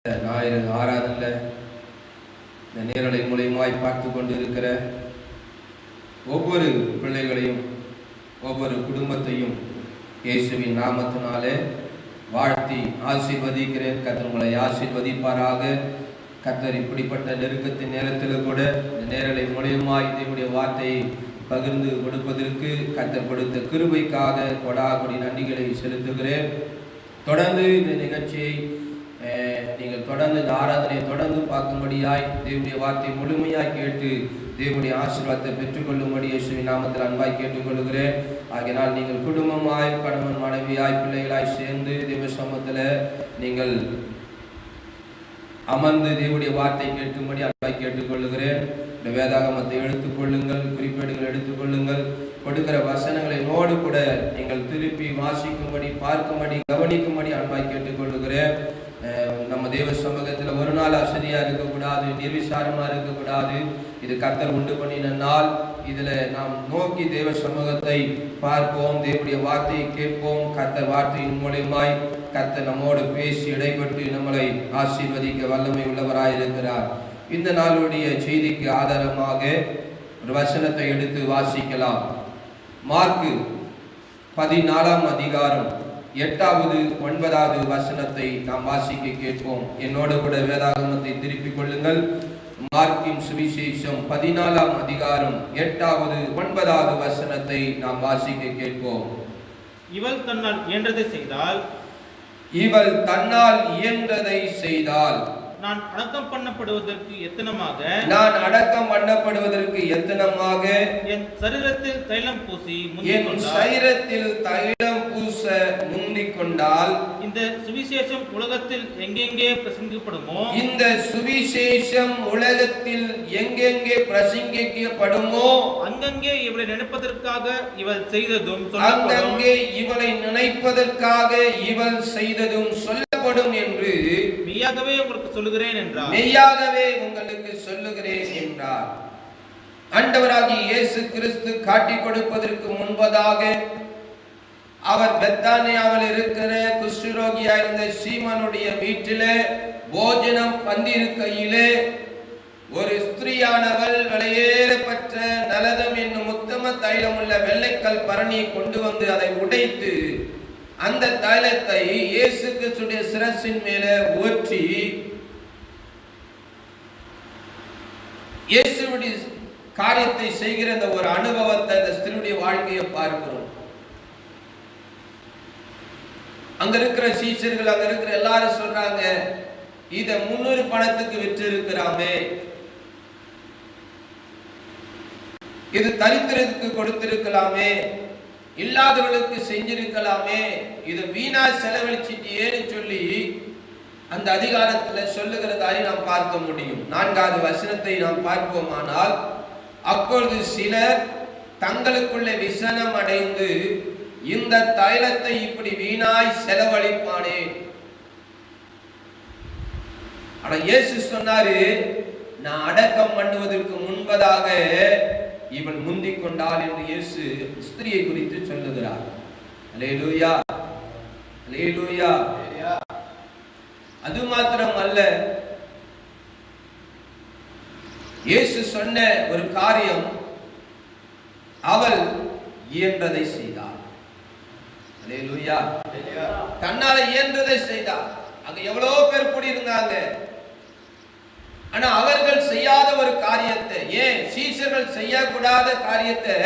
ஞாயிறு ஆராதனையில் இந்த நேரலை மூலியமாய் பார்த்து கொண்டு இருக்கிற ஒவ்வொரு பிள்ளைகளையும் ஒவ்வொரு குடும்பத்தையும் இயேசுவின் நாமத்தினாலே வாழ்த்தி ஆசீர்வதிக்கிறேன். கர்த்தர் உங்களை ஆசீர்வதிப்பாராக. கர்த்தர் இப்படிப்பட்ட நெருக்கத்தின் நேரத்தில் கூட இந்த நேரலை மூலியமாய் தேவனுடைய வார்த்தையை பகிர்ந்து கொடுப்பதற்கு கர்த்தர் கொடுத்த கிருபைக்காக கொடாகொடி நன்றிகளை செலுத்துகிறேன். தொடர்ந்து இந்த நிகழ்ச்சியை நீங்கள் தொடர்ந்து இந்த ஆராதனையை தொடர்ந்து பார்க்கும்படியாய் தேவனுடைய வார்த்தை முழுமையாய் கேட்டு தேவனுடைய ஆசீர்வாதத்தை பெற்றுக்கொள்ளும்படி இயேசுவின் நாமத்தில் அன்பாய் கேட்டுக்கொள்கிறேன். ஆகையினால் நீங்கள் குடும்பமாய் கணவன் மனைவியாய் பிள்ளைகளாய் சேர்ந்து தேவ சமூகத்தில் நீங்கள் அமர்ந்து தேவனுடைய வார்த்தை கேட்கும்படி அன்பாய் கேட்டுக்கொள்கிறேன். இந்த வேதாகமத்தை எடுத்துக்கொள்ளுங்கள், குறிப்பேடுகள் எடுத்துக்கொள்ளுங்கள். கொடுக்கிற வசனங்களை நோடு கூட நீங்கள் திருப்பி வாசிக்கும்படி பார்க்கும்படி கவனிக்கும்படி அன்பாய் கேட்டுக்கொள்கிறேன். நம்ம தேவ சமூகத்தில் ஒரு நாள் அசதியாக இருக்கக்கூடாது, நிர்விசாரமாக இருக்கக்கூடாது. இது கர்த்தர் உண்டு பண்ணின நாள். இதில் நாம் நோக்கி தேவ சமூகத்தை பார்ப்போம், தேவனுடைய வார்த்தையை கேட்போம். கர்த்தர் வார்த்தையின் மூலமாய் கர்த்தர் நம்மோடு பேசி இடைப்பட்டு நம்மளை ஆசீர்வதிக்க வல்லமை உள்ளவராய் இருக்கிறார். இந்த நாளுடைய செய்திக்கு ஆதாரமாக ஒரு வசனத்தை எடுத்து வாசிக்கலாம். மார்க்கு 14ஆம் அதிகாரம் 8வது 9வது வசனத்தை நாம் வாசிக்க கேட்போம். என்னோடு கூட வேதாகமத்தை திருப்பிக் கொள்ளுங்கள். மார்க்கின் சுவிசேஷம் 14ஆம் அதிகாரம் 8வது 9வது வசனத்தை நாம் வாசிக்க கேட்போம். இவள் தன்னால் இயன்றதை செய்தால் நான் அடக்கம் பண்ணப்படுவதற்கு எத்தனமாக என் சரீரத்தில் தைலம் பூசி முந்திக் கொண்டால் இந்த சுவிசேஷம் உலகத்தில் எங்கெங்கே பிரசங்கிக்கப்படுமோ அங்கங்கே இவளை நினைப்பதற்காக இவள் செய்ததும் சொல்லப்படும் என்று மெய்யாகவே உங்களுக்கு சொல்லுகிறேன் என்றார். ஆண்டவராகிய இயேசு கிறிஸ்து காட்டிக் கொடுப்பதற்கு முன்பதாக அவர் பெத்தானியாவில் இருக்கிற குஷ்டரோகியாயிருந்த சீமோனுடைய வீட்டிலே போஜனம் பந்திருக்கையிலே ஒரு ஸ்திரீயானவள் விலையேறப்பட்ட நலதம் என்னும் உத்தம தைலமுள்ள வெள்ளைக்கல் பரணியை கொண்டு வந்து அதை உடைத்து அந்த தைலத்தை இயேசு கிறிஸ்துடைய சிரசின் மேலே ஊற்றி இயேசுவுடைய காரியத்தை செய்கிற அந்த ஒரு அனுபவத்தை அந்த ஸ்திரீயுடைய வாழ்க்கையை பார்க்கிறோம். அங்க இருக்கிற சீஷர்கள், அங்க இருக்கிற எல்லாரும் சொல்றாங்க, இத 300 பணத்துக்கு விற்று இருக்கிறாமே, இது தரித்திரத்துக்கு கொடுத்திருக்கலாமே, இல்லாதவர்களுக்கு செஞ்சிருக்கலாமே, இது வீணா செலவழிச்சிட்டேன்னு சொல்லி அந்த அதிகாரத்துல சொல்லுகிறதாய் நாம் பார்க்க முடியும். 4வது வசனத்தை நாம் பார்ப்போமானால், அப்பொழுது சிலர் தங்களுக்குள்ளே விசனம் அடைந்து இந்த தைலத்தை இப்படி வீணாய் செலவழிப்பானே. ஆனா இயேசு சொன்னாரு, நான் அடக்கம் பண்ணுவதற்கு முன்பதாக இவள் முந்திக் கொண்டாள் என்று இயேசு ஸ்திரியை குறித்து சொல்லுகிறார். அல்லேலூயா, அல்லேலூயா. அது மாத்திரம் அல்ல, இயேசு சொன்ன ஒரு காரியம், அவள் இயன்றதை செய்தாள். அல்லேலூயா. தன்னால இயன்றதை செய்தாள். அங்க எவ்வளவு பேர் கூடியிருந்தாங்க, ஆனா அவர்கள் செய்யாத ஒரு காரியத்தை, ஏன் சீஷர்கள் செய்யக்கூடாத காரியத்தை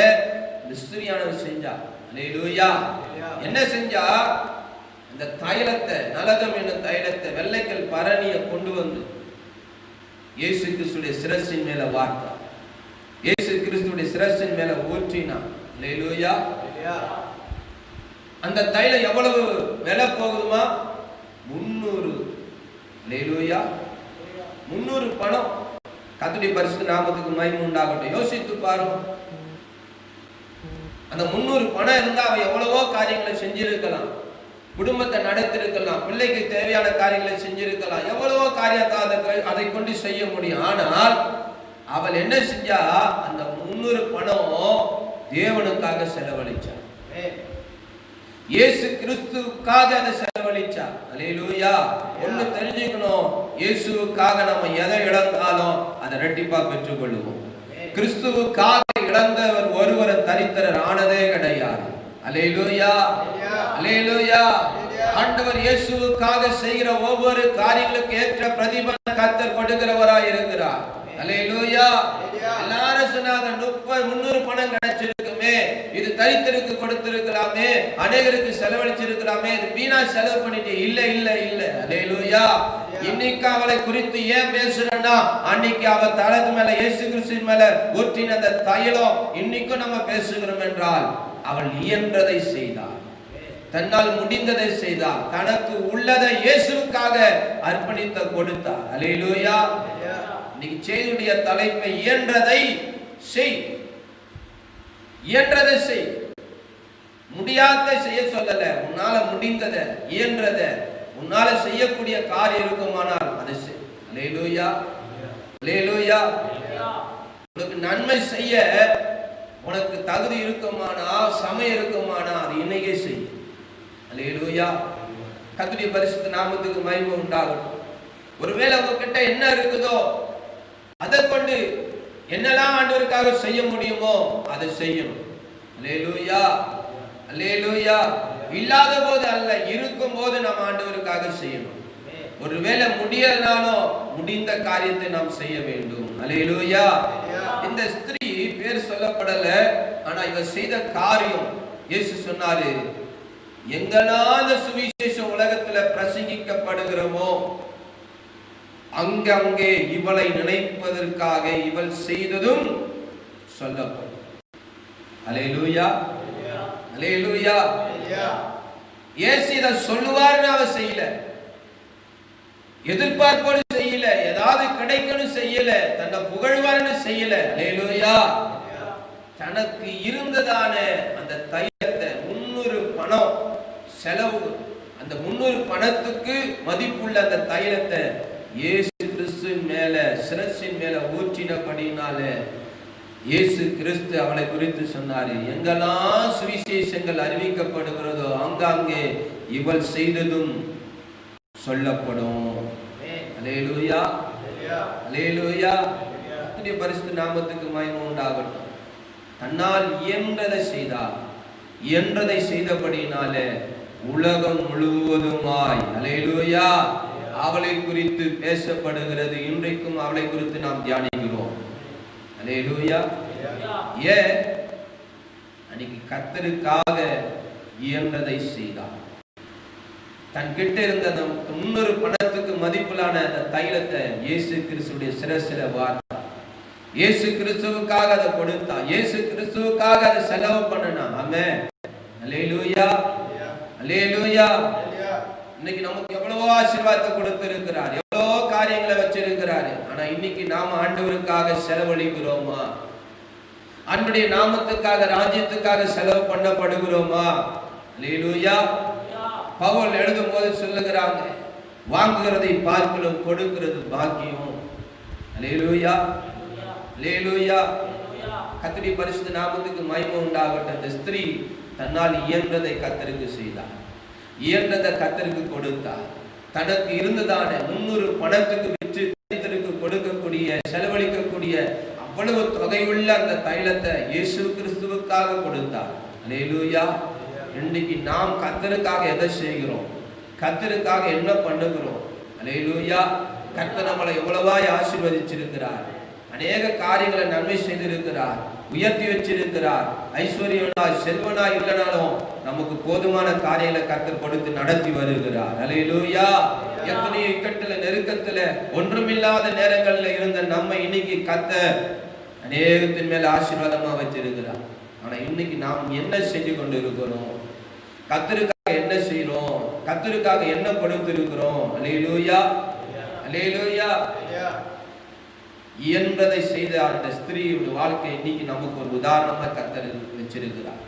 இந்த ஸ்திரியானவர் செஞ்சா. அல்லேலூயா. என்ன செஞ்சா? இந்த தைலத்தை, நலதம் என்னும் தைலத்தை, வெள்ளைக்கல் பரணியை கொண்டு வந்து இயேசு கிறிஸ்துடைய சிரசின் மேல வார்த்தா. இயேசு கிறிஸ்துடைய சிரசின் மேல ஊற்றினான். அல்லேலூயா. அந்த தைலம் எவ்வளவு விலை போகுதுமா? 300. அல்லேலூயா. 300 பணம். கர்த்தருடைய பரிசுத்த நாமத்துக்கு மகிமை உண்டாகட்டும். யோசித்து பாருங்க, அந்த 300 பணம் இருந்தா அவன் எவ்வளவோ காரியங்களை செஞ்சிருக்கலாம், குடும்பத்தை நடத்திருக்கலாம், பிள்ளைக்கு தேவையான காரியங்களை செஞ்சிருக்கலாம், எவ்வளவோ காரியத்தை அதை கொண்டு செய்ய முடியும். ஆனால் அவள் என்ன செஞ்சா? அந்த 300 பணம் தேவனுக்காக செலவழிச்சார். இயேசு கிறிஸ்துவுக்காக அதை செலவழிச்சார். அல்லேலூயா. ஒண்ணு தெரிஞ்சுக்கணும், இயேசுவுக்காக நம்ம எதை இழந்தாலும் அதை இரட்டிப்பா பெற்றுக் கொள்ளுவோம். கிறிஸ்துவுக்காக இழந்தவர் ஒருவர் தரித்திரர் ஆனதே கிடையாது. அல்லேலூயா, அல்லேலூயா. ஆண்டவர் இயேசுவுக்காக செய்கிற ஒவ்வொரு காரியங்களுக்கு ஏற்ற பிரதிபலன் கர்த்தர் கொடுக்கிறவராய் இருக்கிறார். அல்லேலூயா. எல்லாரும் சொன்னாங்க 300 பணம் கிடைச்சிருக்குமே, இது தரித்திற்கு கொடுத்திருக்கலாமே, அநேகருக்கு செலவழிச்சிருக்கலாமே, இது வீணா செலவு பண்ணிட்டு. இல்ல இல்ல இல்ல. அல்லேலூயா. இன்னைக்கு அவளை குறித்து ஏன் பேசுறேன்னா, அன்னைக்கு அவ தலத்து மேல இயேசு கிறிஸ்துவின் மேல ஊற்றின அந்த தைலம் இன்னைக்கும் நம்ம பேசுகிறோம் என்றால், அவள் இயன்றதை செய்தாள், தன்னால் முடிந்ததை செய்தாள், தனக்கு உள்ளதை இயேசுவுக்காக அர்ப்பணித்த கொடுத்தார். அல்லேலூயா. இன்னைக்கு செய்தியுடைய தலைப்பை இயன்றதை செய். இயன்றதை செய். முடியாததை செய்ய சொல்லல, உன்னால முடிந்ததை, இயன்றதை, உன்னால செய்யக்கூடிய காரியம் இருக்குமானால் அதை செய். அல்லேலூயா, அல்லேலூயா. உனக்கு நன்மை செய்ய உனக்கு தகுதி இருக்குமானா, சமயம் இருக்குமானா அது இன்னைக்கே செய். அல்லேலூயா. கர்த்தருடைய பரிசுத்த நாமத்துக்கு மகிமை உண்டாகட்டும். ஒருவேளை உங்ககிட்ட என்ன இருக்குதோ அதை கொண்டு என்னெல்லாம் ஆண்டவருக்காக செய்ய முடியுமோ அதை செய்யணும். அல்லேலூயா, அல்லேலூயா. இல்லாத போது அல்ல, இருக்கும் போது நாம் ஆண்டவருக்காக செய்யணும். ஒருவேளை முடியலனாலும் முடிந்த காரியத்தை நாம் செய்ய வேண்டும். அல்லேலூயா. இந்த ஸ்திரீ பேர் சொல்லப்படல, ஆனா இவ செய்த காரியம் இயேசு சொன்னாரு, எங்கெல்லாம் அந்த சுவிசேஷம் உலகத்துல பிரசங்கிக்கப்படுகிறோமோ அங்கே இவளை நினைப்பதற்காக இவள் செய்ததும் சொல்லப்படும். அல்லேலூயா, அல்லேலூயா. இயேசு இதை சொல்லுவார்னு அவ செய்யல, எதிர்பார்ப்போடு செய்யல, ஏதாவது கிடைக்கணும் செய்யல, தன்னை புகழ்வார்னு செய்யல. அல்லேலூயா. தனக்கு இருந்ததான அந்த தைலத்தை 300 பணம் செலவு, அந்த 300 பணத்துக்கு மதிப்புள்ள அந்த தைலத்தை இயேசு கிறிஸ்துவின் மேல, சிரசின் மேல ஊற்றினபடினால இயேசு கிறிஸ்து அவளை குறித்து சொன்னாரு, எங்கெல்லாம் சுவிசேஷங்கள் அறிவிக்கப்படுகிறதோ அங்காங்கே இவள் செய்ததும் சொல்லப்படும். அல்லேலூயா, அல்லேலூயா. கர்த்தருடைய பரிசுத்த நாமத்துக்கு மகிமை உண்டாகட்டும். தன்னால் இயன்றதை செய்தார், இயன்றதை செய்தபடினால உலகம் முழுவதுமாய் அல்லேலூயா அவளை குறித்து பேசப்படுகிறது. இன்றைக்கும் அவளை குறித்து நாம் தியானிக்கிறோம். அல்லேலூயா. ஏன்? அன்னைக்கு கர்த்தருக்காக இயன்றதை செய்தார். தன் கிட்ட இருந்த 300 பணத்துக்கு மதிப்பிலான அந்த தைலத்தை இயேசு கிறிஸ்துடைய சிரசில வார்த்தார். இயேசு கிறிஸ்துவுக்காக அதை கொடுத்தார். இயேசு கிறிஸ்துவுக்காக அதை செலவு பண்ணனா. ஆமென். அல்லேலூயா, அல்லேலூயா. இன்னைக்கு நமக்கு எவ்வளவோ ஆசீர்வாதத்தை கொடுத்திருக்கிறார், எவ்வளவோ காரியங்களை வச்சிருக்கிறாரு. ஆனா இன்னைக்கு நாம ஆண்டவருக்காக செலவழிக்கிறோமா? அன்றைய நாமத்துக்காக, ராஜ்யத்துக்காக செலவு பண்ணப்படுகிறோமா? அல்லேலூயா. பவுல் எழுதும் போது சொல்லுகிறாங்க, வாங்குகிறதை பார்க்கலும் கொடுக்கிறது பாக்கியம். அல்லேலூயா, அல்லேலூயா. கர்த்தருடைய பரிசுத்த நாமத்துக்கு மகிமை உண்டாகட்டும். இந்த ஸ்திரீ தன்னால் இயன்றதை கர்த்தருக்கு செய்தார், இயன்றதை கர்த்தருக்கு கொடுத்தார். தனக்கு இருந்ததான 300 பணத்துக்கு விற்று கர்த்தருக்கு கொடுக்கக்கூடிய, செலவழிக்கக்கூடிய அவ்வளவு தொகையுள்ள அந்த தைலத்தை இயேசு கிறிஸ்துவுக்காக கொடுத்தார். அல்லேலூயா. இன்னைக்கு நாம் கர்த்தருக்காக எதை செய்கிறோம்? கர்த்தருக்காக என்ன பண்ணுகிறோம்? அல்லேலூயா. கர்த்தர் நம்மளை எவ்வளவாய் ஆசீர்வதிச்சிருக்கிறார், அநேக காரியங்களை நன்மை செய்திருக்கிறார், உயர்த்தி வச்சிருக்கிறார். ஐஸ்வர்யனாய் செல்வனாய் இல்லைனாலும் நமக்கு போதுமான காரியங்களை கர்த்தர் கொடுத்து நடத்தி வருகிறார். அல்லேலூயா. எத்தனையோ இக்கட்டுல, நெருக்கத்துல, ஒன்றுமில்லாத நேரங்கள்ல இருந்த நம்ம இன்னைக்கு கர்த்தர் அநேகத்தின் மேல ஆசீர்வாதமா வச்சிருக்கிறார். ஆனா இன்னைக்கு நாம் என்ன செஞ்சு கொண்டு இருக்கிறோம்? கர்த்தருக்காக என்ன செய்யறோம்? கர்த்தருக்காக என்ன கொடுத்திருக்கிறோம்? அல்லேலூயா, அல்லேலூயா. இயன்றதை செய்த அந்த ஸ்திரீயோட வாழ்க்கை இன்னைக்கு நமக்கு ஒரு உதாரணமா கர்த்தர் வச்சிருக்கிறார்.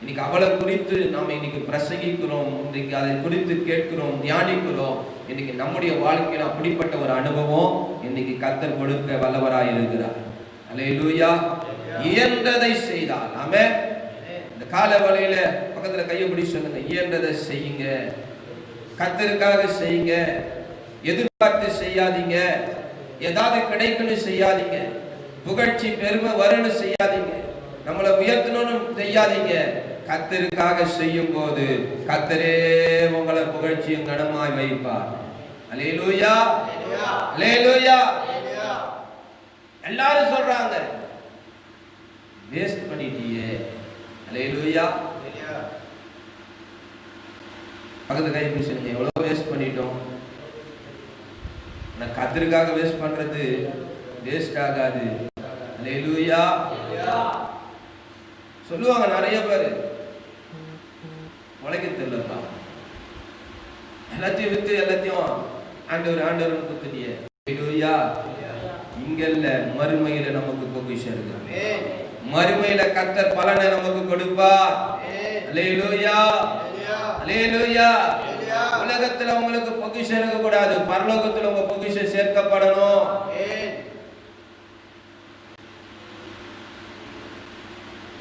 இன்னைக்கு அவளை குறித்து நாம் இன்னைக்கு பிரசங்கிக்கிறோம், இன்னைக்கு அதை குறித்து கேட்கிறோம், தியானிக்கிறோம். இன்னைக்கு நம்முடைய வாழ்க்கையில அப்படிப்பட்ட ஒரு அனுபவம் இன்னைக்கு கர்த்தர் கொடுக்க வல்லவராய் இருக்கிறார். அல்லேலூயா. இயன்றதை செய்தால். ஆமென். இந்த கால வழியில பக்கத்துல கையை பிடி சொல்லுங்க, இயன்றதை செய்யுங்க, கர்த்தருக்காக செய்யுங்க. எதிர்பார்த்து செய்யாதீங்க. ஏதாவது கிடைக்கணும் செய்யாதீங்க. புகழ்ச்சி பெருமை வரணும் செய்யாதீங்க. நம்மளை உயர்த்தணும்னு செய்யாதீங்க. கர்த்தருக்காக செய்யும் போது கர்த்தரே உங்களை புகழ்ச்சியும் கனமாய் வைப்பார். அல்லேலூயா, அல்லேலூயா. எல்லாரும் சொல்றாங்க வேஸ்ட் பண்ணிட்டியே. அல்லேலூயா. பக்கத்து கை பிடிச்சுங்க, எவ்வளவு வேஸ்ட் பண்ணிட்டோம். ஆனா கர்த்தருக்காக வேஸ்ட் பண்றது வேஸ்ட் ஆகாது. அல்லேலூயா. சொல்லுவாங்க நிறைய பேர், உழைக்க தெரியலப்பா, எல்லாத்தையும் வித்து எல்லாத்தையும் ஆண்டவர் குத்துட்டியே. அல்லேலூயா. இங்க இல்ல, மறுமையில நமக்கு பொக்கிஷம் இருக்கு. மறுமையில கர்த்தர் பலனை நமக்கு கொடுப்பார். அல்லேலூயா, அல்லேலூயா. உலகத்துல உங்களுக்கு பொக்கிஷம் இருக்க கூடாது, பரலோகத்துல உங்க பொக்கிஷம் சேர்க்கப்படணும்.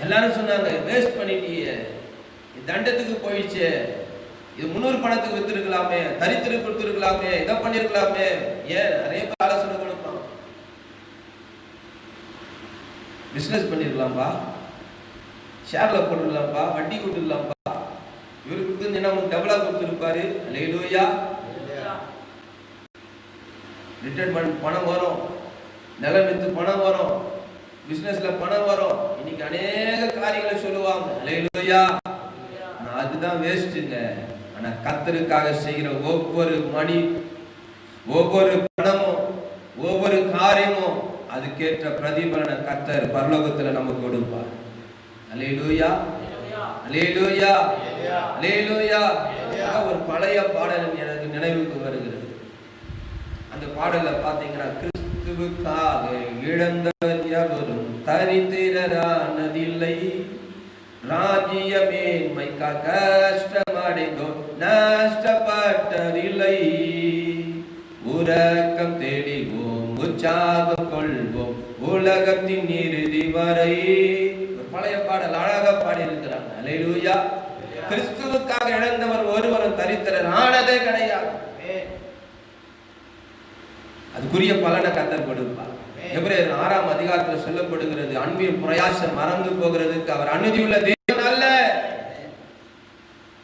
எல்லாரும் சொன்னாங்க வேஸ்ட் பண்ணிட்டியே, தண்டத்துக்கு போயிடுச்சு, இது 300 பணத்துக்கு வித்துருக்கலாமே, தரித்திரு கொடுத்துருக்கலாமே, இதை பண்ணிருக்கலாமே. ஏன் நிறைய பேர் ஆலோசனை கொடுப்பான். பிசினஸ் பண்ணிருக்கலாம்பா, ஷேர்ல போட்டுடலாம்பா, வட்டி கொடுத்துடலாம்பா, இவருக்கு உனக்கு டபுளா கொடுத்துருப்பாரு. அல்லேலூயா. ரிட்டைர்மெண்ட் பணம் வரும், நிலம் வித்து பணம் வரும், பிசினஸ்ல பணம் வரும். இன்னைக்கு அநேக காரியங்களை சொல்லுவாங்க. அல்லேலூயா. அதுதான் வேஸ்ட்டுங்க. ஆனா கர்த்தருக்காக செய்கிற ஒவ்வொரு மணி, ஒவ்வொரு பணமும், ஒவ்வொரு காரியமும் அதுக்கேற்ற பிரதிபலனை கர்த்தர் பரலோகத்துல நமக்கு கொடுப்பார். அல்லேலூயா, அல்லேலூயா, அல்லேலூயா. ஒரு பழைய பாடல் எனக்கு நினைவுக்கு வருகிறது. அந்த பாடல்ல பாத்தீங்கன்னா, கிறிஸ்துவுக்காக இழந்தவர் எவரும் தரித்திரரானதில்லை, ராஜ்ய மேன்மைக்காக கஷ்டமடைந்தோர் நஷ்டப்பட்டதில்லை, உறக்கம் தேடிவோம் உற்சாகம் கொள்வோம் உலகத்தின் இறுதி வரை. பழைய பாடல் அழகா பாடி இருக்கிறாங்க. அல்லேலூயா. கிறிஸ்துவுக்காக இழந்தவர் ஒருவரும் தரித்திரர் ஆனதே கிடையாது. அதுக்குரிய பலனை கர்த்தர் கொடுப்பார். எபிரேயர் 6ஆம் அதிகாரத்தில் சொல்லப்படுகிறது, அன்பின் பிரயாசம் மறந்து போகிறதுக்கு அவர் அநீதியுள்ள தேவன் அல்ல.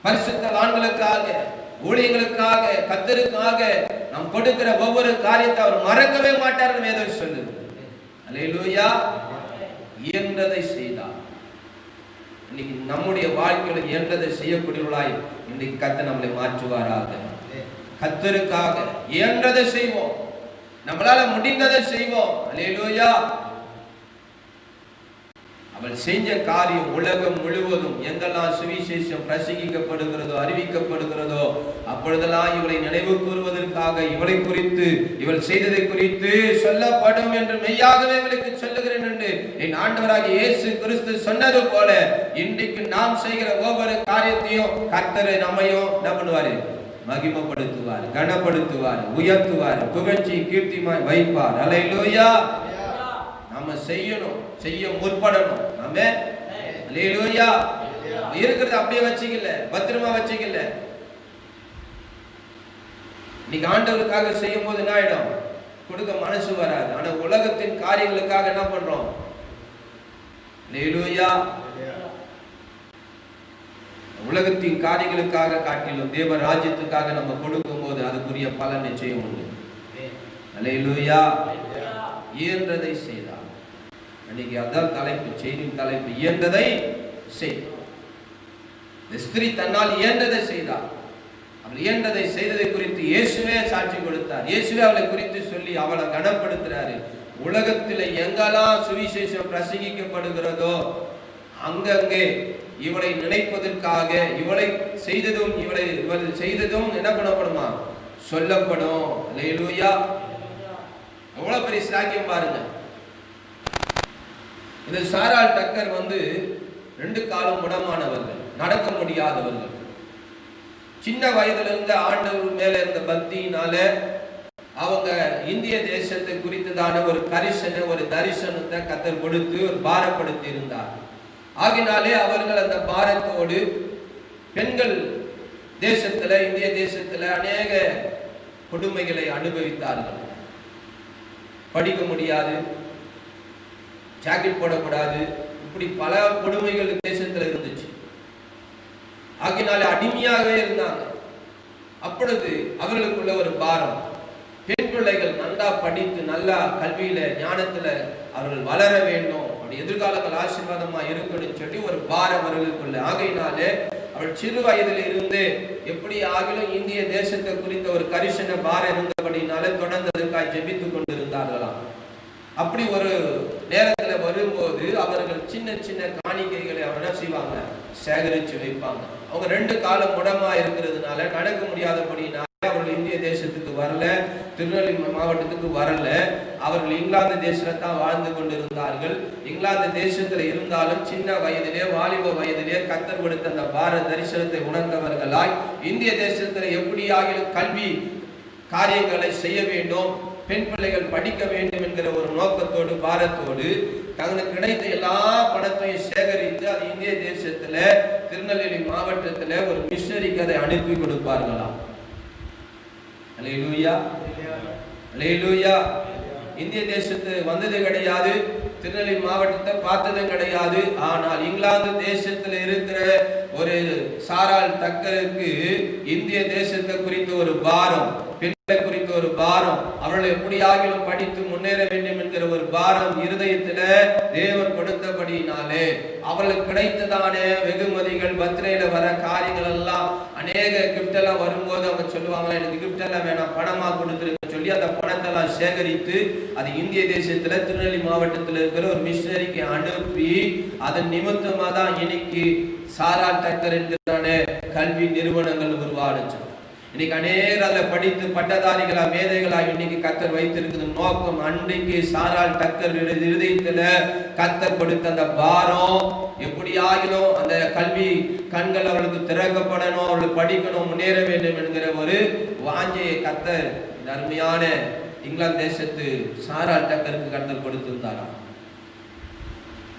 பரிசுத்தவான்களுக்காக, ஊழியர்களுக்காக, கர்த்தருக்காக நாம் கொடுக்கிற ஒவ்வொரு காரியத்தை அவர் மறக்கவே மாட்டார் வேதம் சொல்லுது. அல்லேலூயா. இயன்றதை செய்தார். இன்னைக்கு நம்முடைய வாழ்க்கையில் இயன்றதை செய்யக்கூடியவர்களாய் இன்னைக்கு கர்த்தர் நம்மளை மாற்றுவாராக. கர்த்தருக்காக இயன்றதை செய்வோம், நம்மளால முடிந்ததை செய்வோம். அல்லேலூயா. அவள் செஞ்ச காரியம் உலகம் முழுவதும் எங்கெல்லாம் சுவிசேஷம் பிரசங்கிக்கப்படுகிறதோ, அறிவிக்கப்படுகிறதோ, அப்பொழுதெல்லாம் இவளை நினைவு கூறுவதற்காக, இவளை குறித்து, இவள் செய்ததை குறித்து சொல்லப்படும் என்று மெய்யாகவே இவளுக்கு சொல்லுகிறேன் என்று என் ஆண்டவராகிய இயேசு கிறிஸ்து சொன்னது போல, இன்றைக்கு நாம் செய்கிற ஒவ்வொரு காரியத்தையும் கர்த்தர் நம்மையும் என்ன பண்ணுவாரு? மகிமைப்படுத்துவார், கனப்படுத்துவார், உயர்த்துவார், புகழ்ச்சி கீர்த்திமாய் வைப்பார். அல்லேலூயா. நாம செய்யணும், செய்ய முற்படணும். ஆமென். அல்லேலூயா. இருக்கிறது அப்படியே வச்சுக்கல, பத்திரமா வச்சுக்கல. இன்னைக்கு ஆண்டவருக்காக செய்யும் போது என்ன ஆயிடும்? கொடுக்க மனசு வராது. ஆனா உலகத்தின் காரியங்களுக்காக என்ன பண்றோம்? அல்லேலூயா. உலகத்தின் காரியங்களுக்காக காட்டிலும் தேவ ராஜ்யத்துக்காக நம்ம கொடுக்கும் போது அதுக்குரிய பலன் நிச்சயம் உண்டு. அல்லேலூயா. இயன்றதை செய்தார். இன்னைக்கு அதான் தலைப்பு, செய்தியின் தலைப்பு, இயன்றதை செய்தார். ஸ்திரீ தன்னால் இயன்றதை செய்தார். அவள் இயன்றதை செய்ததை குறித்து இயேசுவே சாட்சி கொடுத்தார். இயேசுவே அவளை குறித்து சொல்லி அவளை கனப்படுத்துறாரு. உலகத்தில் எங்கெல்லாம் சுவிசேஷம் பிரசங்கிக்கப்படுகிறதோ அங்கங்கே இவளை நினைப்பதற்காக இவளை செய்ததும் இவள் செய்ததும் என்ன பண்ணப்படுமா? சொல்லப்படும். அல்லேலூயா. எவ்வளவு பெரிய சாக்கியம் பாருங்க. இந்த சாராள் டக்கர் 2 காலம் முடமானவர்கள், நடக்க முடியாதவர்கள். சின்ன வயதுல இருந்த ஆண்டவர் மேல இருந்த பக்தியினால அவங்க இந்திய தேசத்தை குறித்ததான ஒரு ஒரு தரிசனத்தை கர்த்தர் கொடுத்து ஒரு பாரப்படுத்தி இருந்தார். ஆகினாலே அவர்கள் அந்த பாரத்தோடு பெண்கள் தேசத்துல, இந்திய தேசத்துல அநேக கொடுமைகளை அனுபவித்தார்கள். படிக்க முடியாது, ஜாக்கெட் போடக்கூடாது, இப்படி பல கொடுமைகள் தேசத்தில் இருந்துச்சு. ஆகினாலே அடிமையாகவே இருந்தாங்க. அப்பொழுது அவர்களுக்குள்ள ஒரு பாரம், பெண் பிள்ளைகள் நல்லா படித்து நல்லா கல்வியில ஞானத்துல அவர்கள் வளர வேண்டும், அப்படி எதிர்காலங்கள் ஆசீர்வாதமா இருக்கணும்னு சொல்லி ஒரு பாரம் அவர்களுக்குள்ள. ஆகையினாலே அவள் சிறு வயதில் இருந்து எப்படி ஆகிலும் இந்திய தேசத்தை குறித்த ஒரு கரிசன பாரம் இருந்தபடினாலே தொடர்ந்து அதற்காக ஜெபித்துக் கொண்டிருந்தார்களாம். அப்படி ஒரு நேரத்துல வரும்போது அவர்கள் சின்ன சின்ன காணிக்கைகளை அவர் என்ன செய்வாங்க, சேகரித்து வைப்பாங்க. அவங்க 2 காலம் முடமா இருக்கிறதுனால நடக்க முடியாதபடினால அவர்கள் இந்திய தேசத்துக்கு வரல, திருநெல்வேலி மாவட்டத்துக்கு வரல. அவர்கள் இங்கிலாந்து தேசத்துல தான் வாழ்ந்து கொண்டிருந்தார்கள். இங்கிலாந்து தேசத்துல இருந்தாலும் சின்ன வயதிலே வாலிப வயதிலே கர்த்தர் கொடுத்த அந்த பாரத தரிசனத்தை உணர்ந்தவர்களாய் இந்திய தேசத்துல எப்படியாகிலும் கல்வி காரியங்களை செய்ய வேண்டும், பெண் பிள்ளைகள் படிக்க வேண்டும் என்கிற ஒரு நோக்கத்தோடு பாரத்தோடு தங்களுக்கு கிடைத்த எல்லா பணத்தையும் சேகரித்து அது இந்திய தேசத்துல திருநெல்வேலி மாவட்டத்துல ஒரு மிஷனரிக்கு அதை அனுப்பி கொடுப்பார்களாம். அல்லேலூயா, அல்லேலூயா. இந்திய தேசத்து வந்தது கிடையாது, திருநெல்வேலி மாவட்டத்தை பார்த்ததும் கிடையாது. ஆனால் இங்கிலாந்து தேசத்துல இருக்கிற ஒரு சாரால் தக்கருக்கு இந்திய தேசத்தை குறித்த ஒரு பாரம், பெண்களை குறித்த ஒரு பாரம், அவர்கள் எப்படியாகிலும் படித்து முன்னேற வேண்டும் என்கிற ஒரு பாரம் இருதயத்துல தேவன் கொடுத்தபடினாலே அவர்களுக்கு கிடைத்ததான வெகுமதிகள், பர்த்டேல வர காரியங்கள் எல்லாம் அநேக கிஃப்ட் எல்லாம் வரும்போது அவங்க சொல்லுவாங்க, எனக்கு கிஃப்ட் எல்லாம் வேணாம், பணமா கொடுத்துருக்க சொல்லி அந்த பணத்தை எல்லாம் சேகரித்து அது இந்திய தேசத்துல திருநெல்வேலி மாவட்டத்தில் இருக்கிற ஒரு மிஷனரிக்கு அனுப்பி அதன் நிமித்தமா தான் இன்னைக்கு சாரால் டக்கர் என்கிறான கல்வி நிறுவனங்கள் உருவாச்சு. இன்னைக்கு அநேகர் அதில் படித்து பட்டதாரிகளா மேதைகளா இன்னைக்கு கர்த்தர் வைத்திருக்கிறது நோக்கம். அன்றைக்கு சாரால் டக்கர் இருதயத்துல கர்த்தர் கொடுத்த அந்த பாரம், எப்படியாகிலும் அந்த கல்வி கண்கள் அவளுக்கு திறக்கப்படணும், அவளுக்கு படிக்கணும், முன்னேற வேண்டும் என்கிற ஒரு வாஞ்சையை கர்த்தர் இந்த அருமையான இங்கிலாந்து தேசத்து சாரால் டக்கருக்கு கர்த்தர் கொடுத்திருந்தாராம்.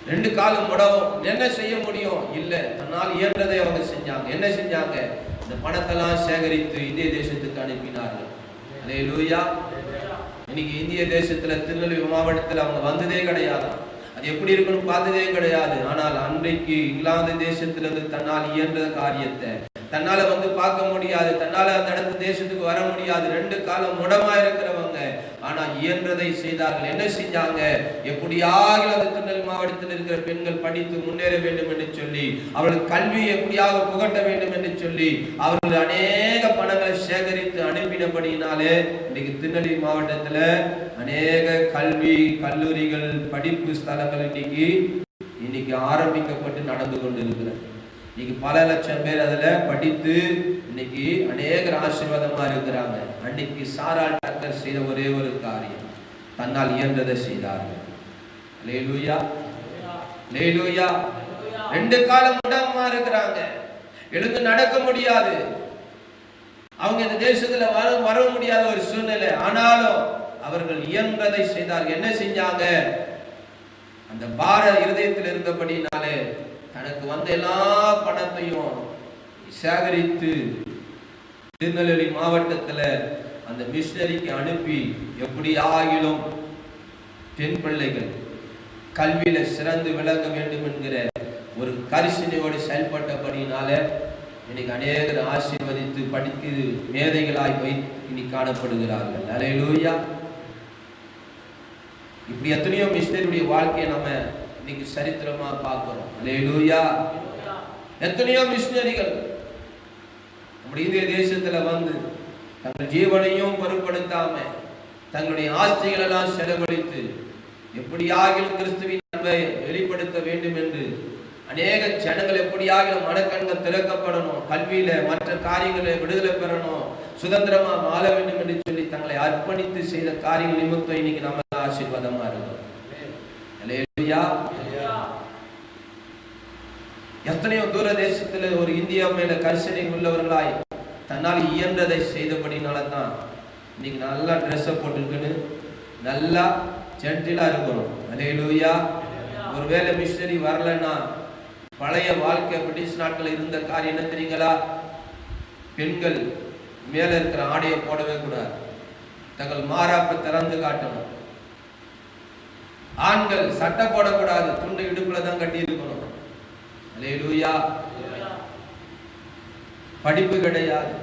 2 காலம் முடவும் என்ன செய்ய முடியும்? இல்ல, தன்னால் இயன்றதை அவங்க செஞ்சாங்க. என்ன செஞ்சாங்க? இந்த பணத்தெல்லாம் சேகரித்து இந்திய தேசத்துக்கு அனுப்பினார்கள். அல்லேலூயா. இன்னைக்கு இந்திய தேசத்துல திருநெல்வேலி மாவட்டத்தில் அவங்க வந்ததே கிடையாது, அது எப்படி இருக்குன்னு பார்த்ததே கிடையாது. ஆனால் அன்றைக்கு இங்கிலாந்து தேசத்திலிருந்து தன்னால் இயன்ற காரியத்தை தன்னால வந்து பார்க்க முடியாது, தன்னால அந்த இடத்து தேசத்துக்கு வர முடியாது, 2 காலம் முடமா இருக்கிறவங்க ஆனா இயன்றதை செய்தார்கள். என்ன செஞ்சாங்க? எப்படியாக அந்த திருநெல்வேலி மாவட்டத்தில் இருக்கிற பெண்கள் படித்து முன்னேற வேண்டும் என்று சொல்லி, அவர்கள் கல்வி எப்படியாக புகட்ட வேண்டும் என்று சொல்லி அவர்கள் அநேக பணங்களை சேகரித்து அனுப்பினபடினாலே இன்னைக்கு திருநெல்வேலி மாவட்டத்துல அநேக கல்வி கல்லூரிகள் படிப்பு ஸ்தலங்கள் இன்னைக்கு ஆரம்பிக்கப்பட்டு நடந்து கொண்டிருக்கிறது. இன்னைக்கு பல லட்சம் பேர் அதுல படித்து இன்னைக்கு அநேகர் ஆசீர்வாதமா இருக்கிறாங்க. அன்னைக்கு சாரால் டக்கர் செய்த ஒரே ஒரு காரியம், தன்னால் இயன்றதை செய்தார்கள். அல்லேலூயா, அல்லேலூயா. 2 காலம் முடமா இருக்கிறாங்க, எழுந்து நடக்க முடியாது, அவங்க இந்த தேசத்துல வர முடியாத ஒரு சூழ்நிலை. ஆனாலும் அவர்கள் இயன்றதை செய்தார்கள். என்ன செஞ்சாங்க? அந்த பார இருதயத்தில் இருந்தபடினாலே தனக்கு வந்த எல்லா பணத்தையும் சேகரித்து திருநெல்வேலி மாவட்டத்துல அந்த மிஷனரிக்கு அனுப்பி எப்படி ஆகிலும் பெண் பிள்ளைகள் கல்வியில சிறந்து விளங்க வேண்டும் என்கிற ஒரு கரிசனையோடு செயல்பட்டபடினால இன்னைக்கு அநேகர் ஆசீர்வதித்து படித்து மேதைகளாய் இன்னைக்கு காணப்படுகிறார்கள். அல்லேலூயா. இப்படி எத்தனையோ மிஷனரியுடைய வாழ்க்கையை நம்ம இன்னைக்கு சரித்திரமா பார்க்கிறோம். அல்லேலூயா. எத்தனையோ மிஷனரிகள் நம்முடைய இந்திய தேசத்துல வந்து தங்கள் ஜீவனையும் பொருட்படுத்தாம தங்களுடைய ஆஸ்திகள் எல்லாம் செலவழித்து எப்படியாகிலும் கிறிஸ்துவின் அன்பை வெளிப்படுத்த வேண்டும் என்று அநேக ஜனங்கள் எப்படியாகிலும் மனக்கண்கள் திறக்கப்படணும், கல்வியில மற்ற காரியங்களை விடுதலை பெறணும், சுதந்திரமா வாழ வேண்டும் என்று சொல்லி தங்களை அர்ப்பணித்து செய்த காரியங்கள் நிமித்தம் இன்னைக்கு நம்ம ஆசீர்வாதமா இருக்கும். அல்லேலூயா. எத்தனையோ தூர தேசத்துல ஒரு இந்தியா மேல கரிசனை உள்ளவர்களாய் தன்னால் இயன்றதை செய்தபடினால தான் இன்னைக்கு நல்லா ட்ரெஸ்ஸை போட்டுக்கின்னு நல்லா ஜென்டிலா இருக்கிறோம். அல்லேலூயா. ஒருவேளை மிஷனரி வரலன்னா பழைய வாழ்க்கை பிரிட்டிஷ் நாட்டில் இருந்த காரியம் என்ன தெரியுங்களா? பெண்கள் மேல இருக்கிற ஆடையை போடவே கூடாது. தங்கள் மாறாப்பை திறந்து காட்டணும். ஆண்கள் சட்டை போடக்கூடாது, துண்டு இடுப்புல தான் கட்டி இருக்கணும். அல்லேலூயா. படிப்பு கிடையாது.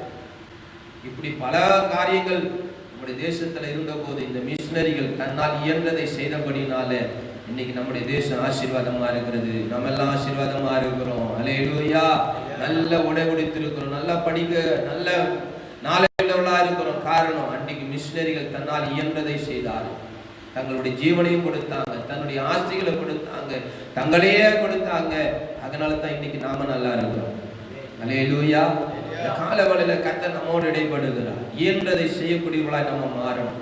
இப்படி பல காரியங்கள் நம்முடைய தேசத்துல இருந்த போது இந்த மிஷினரிகள் தன்னால் இயன்றதை செய்தபடினால இன்னைக்கு நம்முடைய தேசம் ஆசீர்வாதமா இருக்கிறது. நம்ம எல்லாம் ஆசீர்வாதமா இருக்கிறோம். அல்லேலூயா. நல்ல உடை உடுத்திருக்கிறோம், நல்லா படிக்க, நல்ல நாளா இருக்கிறோம். காரணம், அன்னைக்கு மிஷினரிகள் தன்னால் இயன்றதை செய்தார்கள். தங்களுடைய ஜீவனையும் கொடுத்தாங்க, தன்னுடைய ஆஸ்திகளை கொடுத்தாங்க, தங்களையே கொடுத்தாங்க. அதனால தான் இன்னைக்கு நாம நல்லா இருக்கிறோம். அல்லேலூயா. இந்த காலவழியில கர்த்தர் நம்மோடு இடைப்படுகிறார். இயன்றதை செய்யக்கூடியவர்களாய் நம்ம மாறணும்.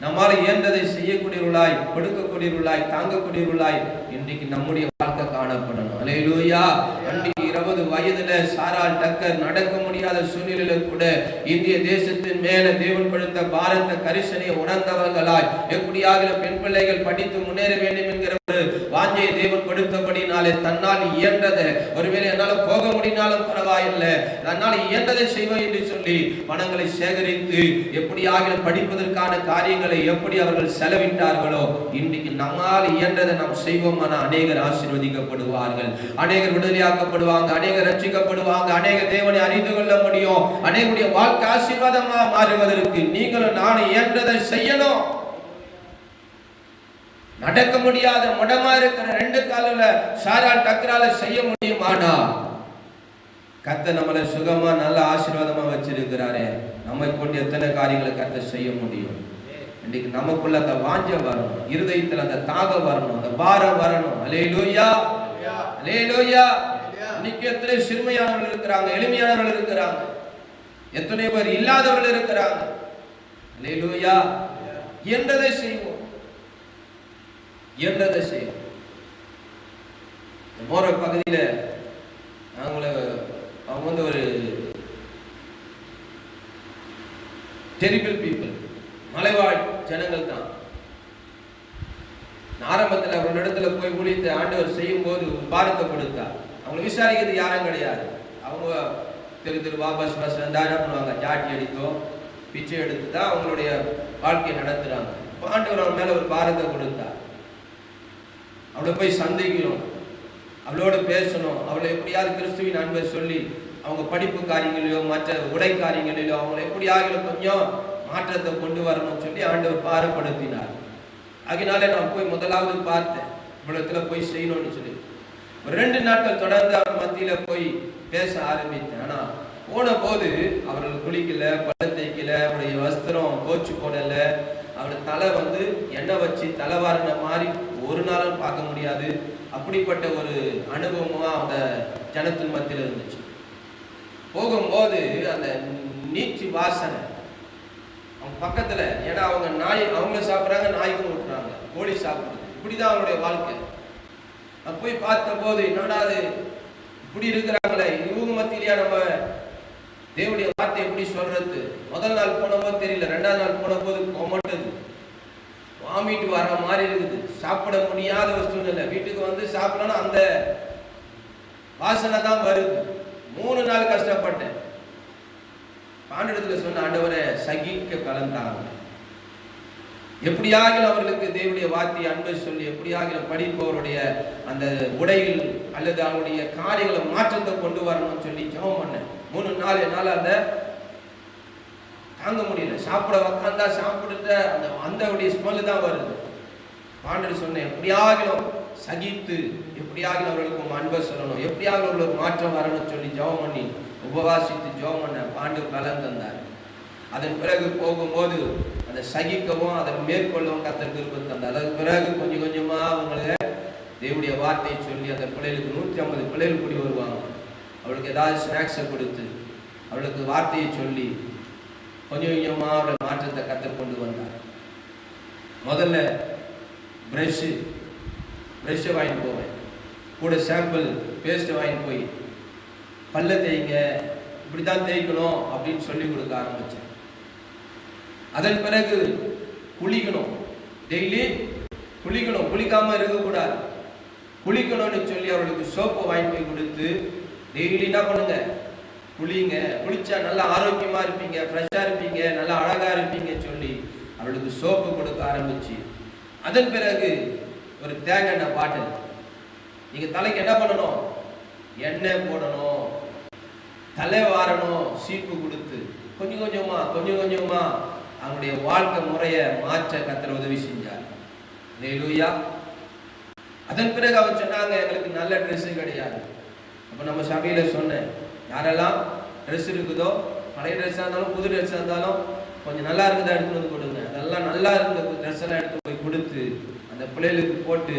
நம்மால இயன்றதை செய்யக்கூடியவர்களாய், கொடுக்கக்கூடியவர்களாய், தாங்கக்கூடியவர்களாய் இன்றைக்கு நம்முடைய வாழ்க்கை காணப்படணும். அல்லேலூயா. அன்றைக்கு 20 வயதுல சாரால் டக்கர் நடக்க முடியாத சூழ்நிலையில கூட இந்திய தேசத்தின் மேல தேவன் கொடுத்த பாரத கரிசனையை உணர்ந்தவர்களாய் எப்படியாக பெண் பிள்ளைகள் படித்து முன்னேற வேண்டும் என்கிற ஒரு வாஞ்சையை தேவன் கொடுத்தபடினாலே தன்னால் இயன்றதை, ஒருவேளை என்னால போக முடியினாலும் பரவாயில்லை, தன்னால் இயன்றதை செய்வோம் என்று சொல்லி பணங்களை சேகரித்து எப்படியாக படிப்பதற்கான காரியங்களை எப்படி அவர்கள் செலவிட்டார்களோ இன்றைக்கு நம்மால் இயன்றதை நாம் செய்வோமான அநேகர் ஆசீர்வதிக்கப்படுவார்கள், அநேகர் விடுதலையாக்கப்படுவாங்க, அநேகர் ரட்சிக்கப்படுவாங்க, அநேகர் தேவனை அறிந்து கொள்ள முடியும். அநேகருடைய வாழ்க்கை ஆசீர்வாதமா மாறுவதற்கு நீங்களும் நானும் இயன்றதை செய்யணும். நடக்க முடியாத முடமா இருக்கிற 2 காலில சாரால் டக்கரால செய்ய முடியுமானா கர்த்தர் நம்மளை சுகமா நல்ல ஆசீர்வாதமா வச்சிருக்கிறாரே, நம்மை கொண்டு எத்தனை காரியங்களை கர்த்தர் செய்ய முடியும். இன்னைக்கு நமக்குள்ள அந்த வாஞ்சை வரணும், இருதயத்தில் அந்த தாகம் வரணும், அந்த பாரம் வரணும். அல்லேலூயா. அல்லேலூயா. இன்னைக்கு எத்தனை சிறுமையானவர்கள் இருக்கிறாங்க, எளிமையானவர்கள் இருக்கிறாங்க, எத்தனை பேர் இல்லாதவர்கள் இருக்கிறாங்க. அல்லேலூயா. என்றதை செய்வோம், என்றதை செய்வோம். போற பகுதியில அவங்க வந்து ஒரு டெரிபிள் பீப்புள், மலைவாழ் ஜனங்கள் தான். ஆரம்பத்தில் அவர்களிடத்துல போய் ஊழியத்தை ஆண்டவர் செய்யும் போது பாரத்தை கொடுத்தார். அவங்க விசாரிக்கிறது யாரும் கிடையாது. அவங்க திரு வாபஸ் என்ன பண்ணுவாங்க, ஜாட்டி அடித்தோ பிச்சை எடுத்து தான் அவங்களுடைய வாழ்க்கையை நடத்துறாங்க. ஆண்டவர் அவங்க மேல ஒரு பாரத்தை கொடுத்தார். அவளை போய் சந்திக்கணும், அவளோட பேசணும், அவளை எப்படியாவது கிறிஸ்துவின் அன்பை சொல்லி அவங்க படிப்பு காரியங்களிலோ மற்ற உடை காரியங்களிலோ அவங்களை எப்படியாவது கொஞ்சம் மாற்றத்தை கொண்டு வரணும்னு சொல்லி ஆண்டவர் பாரப்படுத்தினார். அதனால நான் போய் முதலாவது பார்த்தேன், இவ்வளத்துல போய் செய்யணும்னு சொல்லி ஒரு 2 நாட்கள் தொடர்ந்து அவர் மத்தியில போய் பேச ஆரம்பித்தேன். ஆனா போன போது அவர்கள் குளிக்கல, பல்ல தேய்க்கல, அவருடைய வஸ்திரம் தோச்சு போடல, அவருடைய தலை வந்து எண்ணெய் வச்சு தலைவாரின மாதிரி ஒரு நாளும் பார்க்க முடியாது. அப்படிப்பட்ட ஒரு அனுபவமா அந்த ஜனத்தின் மத்தியில் இருந்துச்சு. போகும்போது அந்த நீச்சி வாசனை அவங்க பக்கத்துல, ஏன்னா அவங்க நாய் அவங்க சாப்பிட்றாங்க, நாய்க்கும் விட்டுறாங்க, கோழி சாப்பிடுறது, இப்படிதான் அவங்களுடைய வாழ்க்கை. போய் பார்த்த போது என்னடா அது இப்படி இருக்கிறாங்களே, இவங்க மத்தியிலையா நம்ம தேவனுடைய வார்த்தை எப்படி சொல்றது. முதல் நாள் போன போது தெரியல, 2ஆவது நாள் போன போது கொமட்டுது, வாமிட்டு வர்ற மாதிரி இருக்குது, சாப்பிட முடியாத ஒரு சூழ்நிலை. வீட்டுக்கு வந்து சாப்பிடணும், அந்த வாசனை தான் வருது. 3 நாள் கஷ்டப்பட்டேன். ஆண்டவரத்துல சொன்ன, ஆண்டவரை சகிக்க கலந்தாங்க. எப்படியாக அவர்களுக்கு தேவனுடைய வார்த்தை அன்பை சொல்லி எப்படியாக படிப்பவருடைய அந்த உடைகள் அல்லது அவருடைய காரியங்களை மாற்றத்தை கொண்டு வரணும்னு சொல்லி ஜெபம் பண்ணேன். 3 நாள் என்னால் அந்த தாங்க முடியல. சாப்பிட உக்காந்தா சாப்பிடுற அந்த ஸ்மெல்லு தான் வருது. ஆண்டவர் சொன்னேன், எப்படியாகிலும் சகித்து எப்படியாக அவர்களுக்கு அன்பை சொல்லணும், எப்படியாக அவர்களுக்கு மாற்றம் வரணும்னு சொல்லி ஜெபம் பண்ணி உபவாசித்து ஜெபம் பண்ண ஆண்டவர் பலன் தந்தார். அதன் பிறகு போகும்போது அதை சகிக்கவும் அதை மேற்கொள்ளவும் கர்த்தர் கிருபை தந்தார். அதற்கு பிறகு கொஞ்சம் கொஞ்சமா அவங்களுக்கு தேவனுடைய வார்த்தையை சொல்லி அந்த பிள்ளைகளுக்கு 150 பிள்ளைகள் கூடி வருவாங்க. அவளுக்கு ஏதாவது ஸ்நாக்ஸை கொடுத்து அவளுக்கு வார்த்தையை சொல்லி கொஞ்சம் கொஞ்சமா அவளை மாற்றத்தை கர்த்தர் கொண்டு வந்தார். முதல்ல ப்ரெஷ்ஷை வாங்கிட்டு போவேன், கூட சாம்பிள் பேஸ்ட்டை வாங்கிட்டு போய் பல்ல தேய்ங்க, இப்படித்தான் தேய்க்கணும் அப்படின்னு சொல்லி கொடுக்க ஆரம்பிச்சேன். அதன் பிறகு குளிக்கணும், டெய்லி குளிக்கணும், குளிக்காம இருக்கக்கூடாது, குளிக்கணும்னு சொல்லி அவர்களுக்கு சோப்பை வாங்கி போய் கொடுத்து டெய்லி என்ன பண்ணுங்க, குளிங்க, குளிச்சா நல்லா ஆரோக்கியமா இருப்பீங்க, ஃப்ரெஷ்ஷா இருப்பீங்க, நல்லா அழகா இருப்பீங்க சொல்லி அவளுக்கு சோப்பு கொடுக்க ஆரம்பிச்சு, அதன் பிறகு ஒரு தேங்காய் எண்ணெய் பாட்டில். நீங்க தலைக்கு என்ன பண்ணணும்? எண்ணெய் போடணும், தலை வாரணும், சீப்பு கொடுத்து கொஞ்சம் கொஞ்சமா அவங்களுடைய வாழ்க்கை முறையை மாற்ற கர்த்தர் உதவி செஞ்சார். அல்லேலூயா. அதன் பிறகு அவர் சொன்னாங்க, எங்களுக்கு நல்ல ட்ரெஸ் கிடையாது. அப்ப நம்ம சபையில சொன்னேன், யாரெல்லாம் ட்ரெஸ் இருக்குதோ, பழைய ட்ரெஸ்ஸாக இருந்தாலும் புது ட்ரெஸ்ஸாக இருந்தாலும் கொஞ்சம் நல்லா இருக்குதா எடுத்துட்டு வந்து கொடுங்க. அதெல்லாம் நல்லா இருந்த ட்ரெஸ் எல்லாம் எடுத்து போய் கொடுத்து அந்த பிள்ளைகளுக்கு போட்டு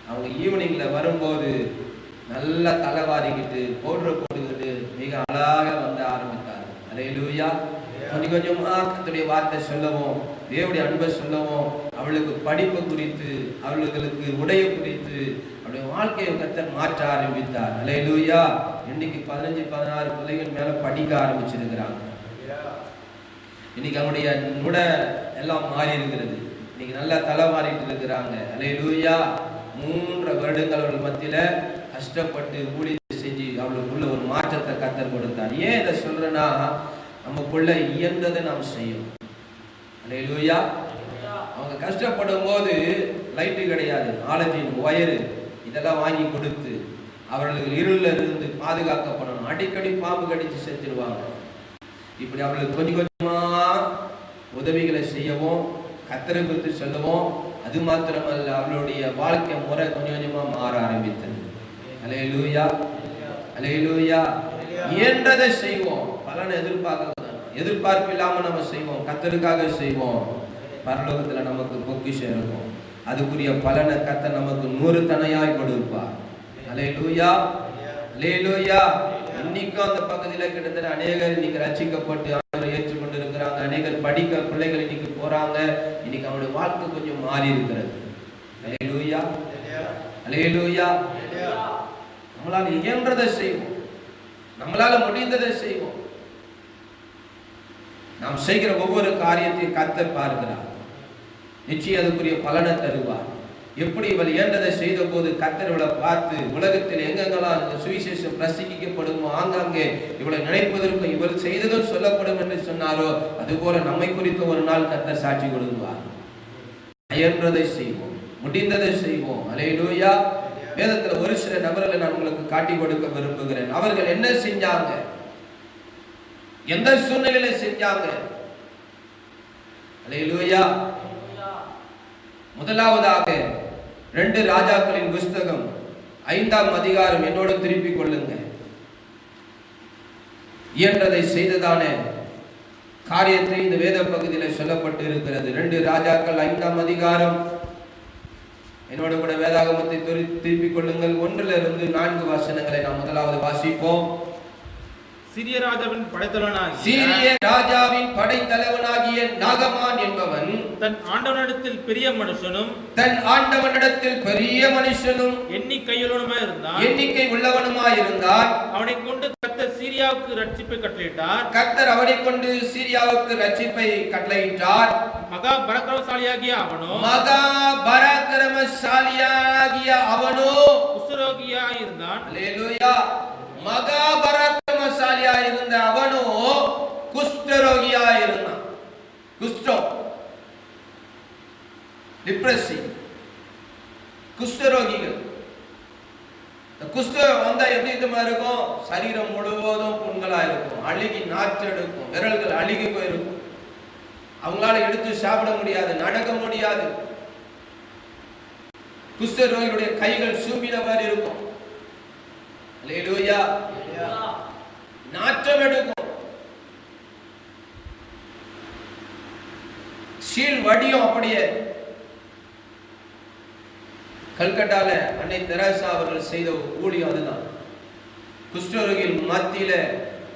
அவங்க ஈவினிங்ல வரும்போது நல்லா தலைவாரிக்கிட்டு பவுடரை போட்டுக்கிட்டு மிக அழகாக வந்து ஆரம்பித்தார். அல்லேலூயா. கொஞ்சமா கர்த்தருடைய வார்த்தை சொல்லவும், தேவனுடைய அன்பை சொல்லவும், அவளுக்கு படிப்பு குறித்து, அவர்களுக்கு உடைய குறித்து அவருடைய வாழ்க்கையை கர்த்தர் மாற்ற ஆரம்பித்தார். அல்லேலூயா. இன்னைக்கு 15-16 பிள்ளைகள் மேல படிக்க ஆரம்பிச்சிருக்கிறாங்க. இன்னைக்கு அவனுடைய நுட எல்லாம் மாறி இருக்கிறது. இன்னைக்கு நல்லா தலை மாறிட்டு இருக்கிறாங்க. அல்லேலூயா. 3 வருடங்கள் அவர்கள் மத்தியில கஷ்டப்பட்டு ஊழியத்தை செஞ்சு அவளுக்குள்ள ஒரு மாற்றத்தை கர்த்தர் கொடுத்தார். ஏன் இதை சொல்றேன்னா, நமக்குள்ள இயன்றதை நாம் செய்யணும். அல்லேலூயா. அவங்க கஷ்டப்படும் போது லைட்டு கிடையாது, ஆலஜின் ஒயரு இதெல்லாம் வாங்கி கொடுத்து அவர்களுக்கு இருள இருந்து பாதுகாக்கப்படணும். அடிக்கடி பாம்பு கடிச்சு செத்துருவாங்க. இப்படி அவர்களுக்கு கொஞ்சம் கொஞ்சமா உதவிகளை செய்யவும், கர்த்தரை குறித்து சொல்லவும், அது மாத்திரமல்ல அவளுடைய வாழ்க்கை முறை கொஞ்சம் கொஞ்சமா மாற ஆரம்பித்தது. அல்லேலூயா. அல்லேலூயா. இயன்றதை செய்வோம், பலனை எதிர்பார்ப்பு இல்லாம நம்ம செய்வோம், கர்த்தருக்காக செய்வோம். பரலோகத்துல நமக்கு பொக்கிஷம் இருக்கும். அதுக்குரிய பலனை கர்த்தர் நமக்கு 100 தனையாய் கொடுப்பார். அல்லேலூயா. அல்லேலூயா. இன்னைக்கும் அந்த பகுதியில கிட்டத்தட்ட அநேகர் இன்னைக்கு ரட்சிக்கப்பட்டு ஆண்டவரை ஏற்றுக்கொண்டு இருக்கிறாங்க. அநேகர் படிக்க பிள்ளைகள் இன்னைக்கு போறாங்க. இன்னைக்கு அவனுடைய வாழ்க்கை கொஞ்சம் மாறி இருக்கிறது. அல்லேலூயா. அல்லேலூயா. நம்மளால இயன்றதை செய்வோம், நம்மளால முடிந்ததை செய்வோம். நாம் செய்கிற ஒவ்வொரு காரியத்தையும் கர்த்தர் பார்க்கிறார். நிச்சயம் அதுக்குரிய பலனை தருவார். எப்படி இவள் இயன்றதை செய்த போது கர்த்தர் இவளை பார்த்து, உலகத்தில் எங்கெங்கெல்லாம் இந்த சுவிசேஷம் பிரசங்கிக்கப்படுமோ ஆங்காங்கே இவளை நினைப்பதற்கும் இவள் செய்ததும் சொல்லப்படும் என்று சொன்னாரோ, அதுபோல நம்மை குறித்து ஒரு நாள் கர்த்தர் சாட்சி கொடுப்பார். இயன்றதை செய்வோம், முடிந்ததை செய்வோம். அல்லேலூயா. வேதத்துல ஒரு சில நபர்களை நான் உங்களுக்கு காட்டி கொடுக்க விரும்புகிறேன். அவர்கள் என்ன செஞ்சாங்க, எந்த சூழ்நிலையில செஞ்சாங்க? அல்லேலூயா. முதலாவதாக 2 ராஜாக்களின் புஸ்தகம் 5ஆம் அதிகாரம் என்னோடு திருப்பிக் கொள்ளுங்க. இயன்றதை செய்ததான காரியத்தை இந்த வேத பகுதியில் சொல்லப்பட்டு இருக்கிறது. 2 ராஜாக்கள் 5ஆம் அதிகாரம் என்னோட கூட வேதாகமத்தை திருப்பிக் கொள்ளுங்கள். 1 to 4 வசனங்களை நாம் முதலாவது வாசிப்போம். சிரிய ராஜாவின் படைத்தலைவனாகிய நாகமான் என்பவன் தன் ஆண்டவனிடத்தில் பெரிய மனுஷனும் எண்ணிக்கை உள்ளவனுமாய் இருந்தான். அவனை கொண்டு கர்த்தர் சீரியாவுக்கு ரட்சிப்பை கட்டளையிட்டார். மகா பராக்கிரமசாலியாகிய அவனோ குஷ்டரோகியாய் இருந்தான். அல்லேலூயா. மகா பராக்கிரமசாலியா இருந்த அவனோ குஷ்டரோகியா இருந்தான். குஷ்டம், டிப்ரசி, குஷ்டரோகிகள். குஷ்டம் வந்தா எப்படி இருக்கும்? சரீரம் முழுவதும் புண்களா இருக்கும், அழுகி நாற்றெடுக்கும், விரல்கள் அழுகி போயிருக்கும், அவங்களால எடுத்து சாப்பிட முடியாது, நடக்க முடியாது. குஷ்டரோகிகளுடைய கைகள் சூம்பின மாதிரி இருக்கும். அல்லேலூயா. நாற்றம் எடுக்கும், சீல் வடியும். அப்படியே கல்கட்டால அன்னை தெரசா அவர்கள் செய்த ஊழியம் அதுதான். குஷ்டரோகிகள் மத்தியில